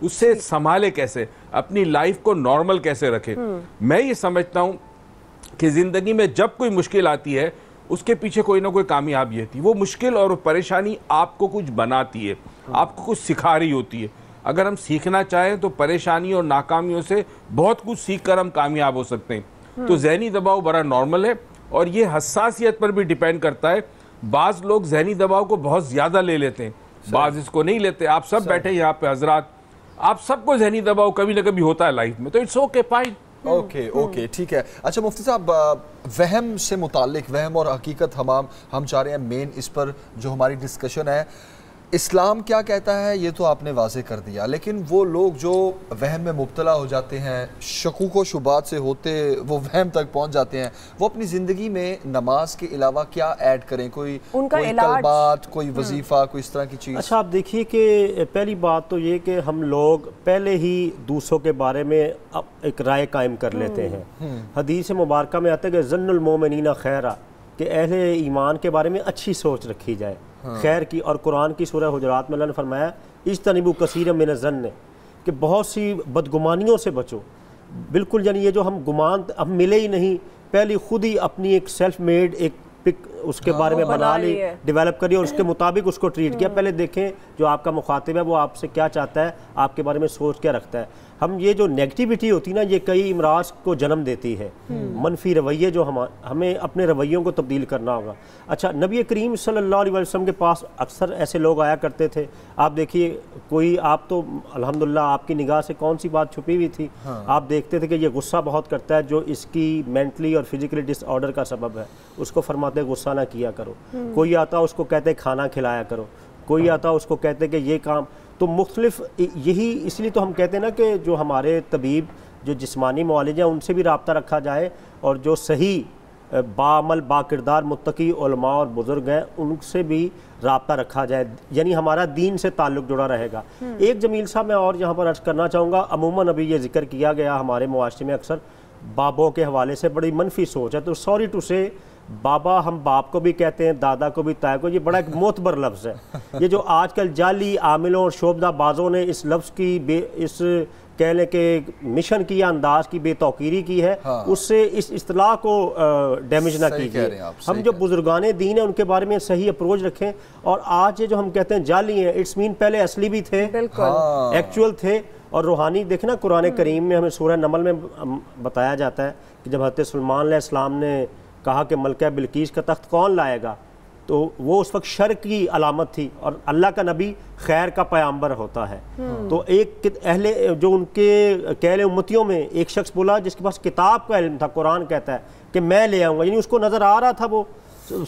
اس سے سنبھالے کیسے, اپنی لائف کو نارمل کیسے رکھے. میں یہ سمجھتا ہوں کہ زندگی میں جب کوئی مشکل آتی ہے اس کے پیچھے کوئی نہ کوئی کامیابی ہوتی ہے. وہ مشکل اور پریشانی آپ کو کچھ بناتی ہے, آپ کو کچھ سکھا رہی ہوتی ہے. اگر ہم سیکھنا چاہیں تو پریشانی اور ناکامیوں سے بہت کچھ سیکھ کر ہم کامیاب ہو سکتے ہیں. تو ذہنی دباؤ بڑا نارمل ہے اور یہ حساسیت پر بھی ڈیپینڈ کرتا ہے. بعض لوگ ذہنی دباؤ کو بہت زیادہ لے لیتے ہیں, بعض اس کو نہیں لیتے. آپ سب بیٹھے یہاں پہ حضرات, آپ سب کو ذہنی دباؤ کبھی نہ کبھی ہوتا ہے لائف میں, تو اٹس اوکے, فائن. اوکے ٹھیک ہے. اچھا مفتی صاحب, وہم سے متعلق, وہم اور حقیقت ہم چاہ رہے ہیں مین اس پر جو ہماری ڈسکشن ہے, اسلام کیا کہتا ہے یہ تو آپ نے واضح کر دیا, لیکن وہ لوگ جو وہم میں مبتلا ہو جاتے ہیں, شکوک و شبہات سے ہوتے وہ وہم تک پہنچ جاتے ہیں, وہ اپنی زندگی میں نماز کے علاوہ کیا ایڈ کریں؟ کوئی کلمات, کوئی وظیفہ, کوئی اس طرح کی چیز؟ اچھا آپ دیکھیے کہ پہلی بات تو یہ کہ ہم لوگ پہلے ہی دوسروں کے بارے میں ایک رائے قائم کر لیتے ہیں. حدیث مبارکہ میں آتا ہے کہ ظن المومنین خیرا, کہ اہل ایمان کے بارے میں اچھی سوچ رکھی جائے, خیر کی. اور قرآن کی سورہ حجرات میں اللہ نے فرمایا اجتنبوا کثیرا من الظن, کہ بہت سی بدگمانیوں سے بچو. بالکل, یعنی یہ جو ہم گمان ہم ملے ہی نہیں, پہلے خود ہی اپنی ایک سیلف میڈ ایک پک اس کے بارے میں بنا لی, ڈیولپ کری اور اس کے مطابق اس کو ٹریٹ کیا. پہلے دیکھیں جو آپ کا مخاطب ہے وہ آپ سے کیا چاہتا ہے, آپ کے بارے میں سوچ کیا رکھتا ہے. ہم یہ جو نیگیٹیوٹی ہوتی نا, یہ کئی امراض کو جنم دیتی ہے, منفی رویے جو ہمیں اپنے رویوں کو تبدیل کرنا ہوگا. اچھا, نبی کریم صلی اللہ علیہ وسلم کے پاس اکثر ایسے لوگ آیا کرتے تھے. آپ دیکھیے کوئی, آپ تو الحمدللہ آپ کی نگاہ سے کون سی بات چھپی ہوئی تھی, آپ دیکھتے تھے کہ یہ غصہ بہت کرتا ہے, جو اس کی مینٹلی اور فزیکلی ڈس آرڈر کا سبب ہے, اس کو فرماتے غصہ نہ کیا کرو. کوئی آتا اس کو کہتے کھانا کھلایا کرو, کوئی آتا اس کو کہتے کہ یہ کام. تو مختلف, یہی اس لیے تو ہم کہتے ہیں نا کہ جو ہمارے طبیب جو جسمانی معالج ہیں ان سے بھی رابطہ رکھا جائے, اور جو صحیح باعمل با کردار متقی علماء اور بزرگ ہیں ان سے بھی رابطہ رکھا جائے, یعنی ہمارا دین سے تعلق جڑا رہے گا. ایک جمیل صاحب میں اور یہاں پر عرض کرنا چاہوں گا, عموماً ابھی یہ ذکر کیا گیا ہمارے معاشرے میں اکثر بابوں کے حوالے سے بڑی منفی سوچ ہے. تو سوری ٹو سے, بابا ہم باپ کو بھی کہتے ہیں, دادا کو بھی, تایا کو, یہ بڑا ایک معتبر لفظ ہے. یہ جو آج کل جعلی عاملوں اور شعبدہ بازوں نے اس لفظ کی اس کہہ لیں کہ مشن کی یا انداز کی بے توقیری کی ہے, اس سے اس اصطلاح کو ڈیمیج نہ کیجیے. ہم جو بزرگان دین ہیں ان کے بارے میں صحیح اپروچ رکھیں. اور آج یہ جو ہم کہتے ہیں جعلی ہیں, اٹس مین پہلے اصلی بھی تھے, ایکچول تھے اور روحانی. دیکھیں نا قرآن کریم میں ہمیں سورہ نمل میں بتایا جاتا ہے کہ جب حضرت سلیمان علیہ السلام نے کہا کہ ملکہ بلقیس کا تخت کون لائے گا, تو وہ اس وقت شر کی علامت تھی, اور اللہ کا نبی خیر کا پیامبر ہوتا ہے. تو ایک اہل جو ان کے کہہ لیں امتیوں میں ایک شخص بولا جس کے پاس کتاب کا علم تھا, قرآن کہتا ہے کہ میں لے آؤں گا, یعنی اس کو نظر آ رہا تھا وہ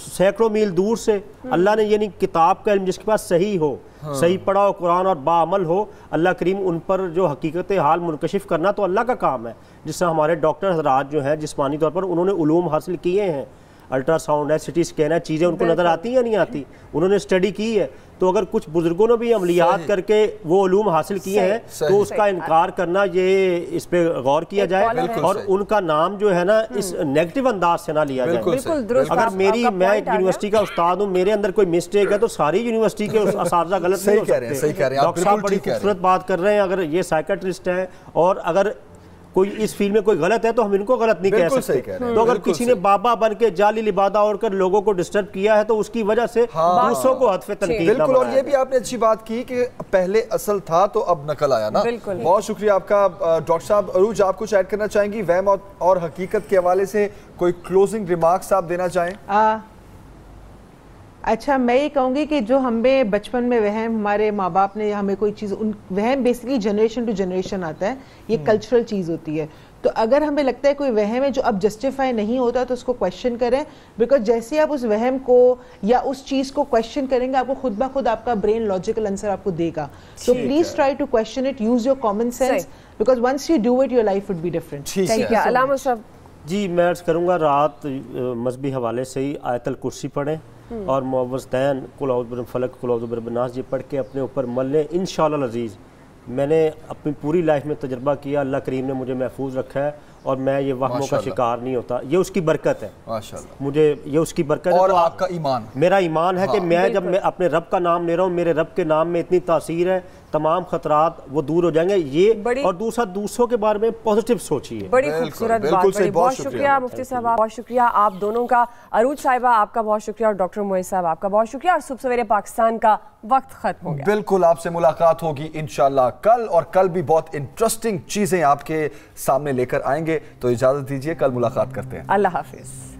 سینکڑوں میل دور سے. اللہ نے یعنی کتاب کا علم جس کے پاس صحیح ہو, صحیح پڑھا ہو قرآن اور باعمل ہو, اللہ کریم ان پر جو حقیقت حال منکشف کرنا تو اللہ کا کام ہے. جس سے ہمارے ڈاکٹر حضرات جو ہیں جسمانی طور پر انہوں نے علوم حاصل کیے ہیں, الٹرا ساؤنڈ ہے, سٹی اسکین ہے, چیزیں ان کو نظر آتی ہیں یا نہیں آتی, انہوں نے اسٹڈی کی ہے. تو اگر کچھ بزرگوں نے بھی عملیات کر کے وہ علوم حاصل کیے ہیں تو اس کا انکار کرنا, یہ اس پہ غور کیا جائے, اور ان کا نام جو ہے نا اس نیگیٹو انداز سے نہ لیا جائے. اگر میں یونیورسٹی کا استاد ہوں, میرے اندر کوئی مسٹیک ہے تو ساری یونیورسٹی کے اساتذہ غلط نہیں ہو سکتے. ڈاکٹر صاحب بڑی خوبصورت بات کر رہے ہیں, اگر یہ سائیکٹرسٹ ہیں اور اگر کوئی اس فیلڈ میں کوئی غلط ہے تو ہم ان کو غلط نہیں کہہ سکتے. تو اگر کسی نے بابا بن کے جعلی لبادہ اوڑھ کر لوگوں کو ڈسٹرب کیا ہے تو اس کی وجہ سے دوسروں کو ہدف تنقید نہ بنائے. اور یہ بھی آپ نے اچھی بات کی کہ پہلے اصل تھا تو اب نقل آیا نا. بہت شکریہ آپ کا. ڈاکٹر صاحب عروج, آپ کچھ ایڈ کرنا چاہیں گی وہم اور حقیقت کے حوالے سے, کوئی کلوزنگ ریمارکس آپ دینا چاہیں؟ اچھا, میں یہ کہوں گی کہ جو ہمیں بچپن میں وہم, ہمارے ماں باپ نے ہمیں کوئی چیز, وہم بیسکلی جنریشن ٹو جنریشن آتا ہے, یہ کلچرل چیز ہوتی ہے. تو اگر ہمیں لگتا ہے کوئی وہم ہے جو اب جسٹیفائی نہیں ہوتا تو اس کو کویشچن کریں, بیکاز جیسے آپ اس وہم کو یا اس چیز کو کویشچن کریں گے آپ کو خود بخود آپ کا برین لاجیکل آنسر آپ کو دے گا. So please try to question it, use your common sense, because once you do it your life would be different. علامہ صاحب جی, میں عرض کروں گا رات مذہبی حوالے سے ہی آیت الکرسی پڑھیں اور معوذتین قل اعوذ برب الفلق قل اعوذ برب الناس یہ پڑھ کے اپنے اوپر مل لیں انشاءاللہ العزیز. میں نے اپنی پوری لائف میں تجربہ کیا, اللہ کریم نے مجھے محفوظ رکھا ہے, اور میں یہ وہموں کا شکار نہیں ہوتا. یہ اس کی برکت ہے ماشاءاللہ, مجھے یہ اس کی برکت ہے. اور آپ کا ایمان, میرا ایمان ہے کہ میں جب میں اپنے رب کا نام لے رہا ہوں, میرے رب کے نام میں اتنی تاثیر ہے, تمام خطرات وہ دور ہو جائیں گے. یہ اور دوسروں کے بارے میں پازیٹیو سوچیے. بڑی خوبصورت بات, بہت شکریہ مفتی صاحب, بہت شکریہ آپ دونوں کا. عروج صاحبہ آپ کا بہت شکریہ, اور ڈاکٹر معز صاحب آپ کا بہت شکریہ. اور صبح سویرے پاکستان کا وقت ختم ہو گیا. بالکل, آپ سے ملاقات ہوگی انشاءاللہ کل, اور کل بھی بہت انٹرسٹنگ چیزیں آپ کے سامنے لے کر آئیں گے. تو اجازت دیجیے, کل ملاقات کرتے ہیں. اللہ حافظ.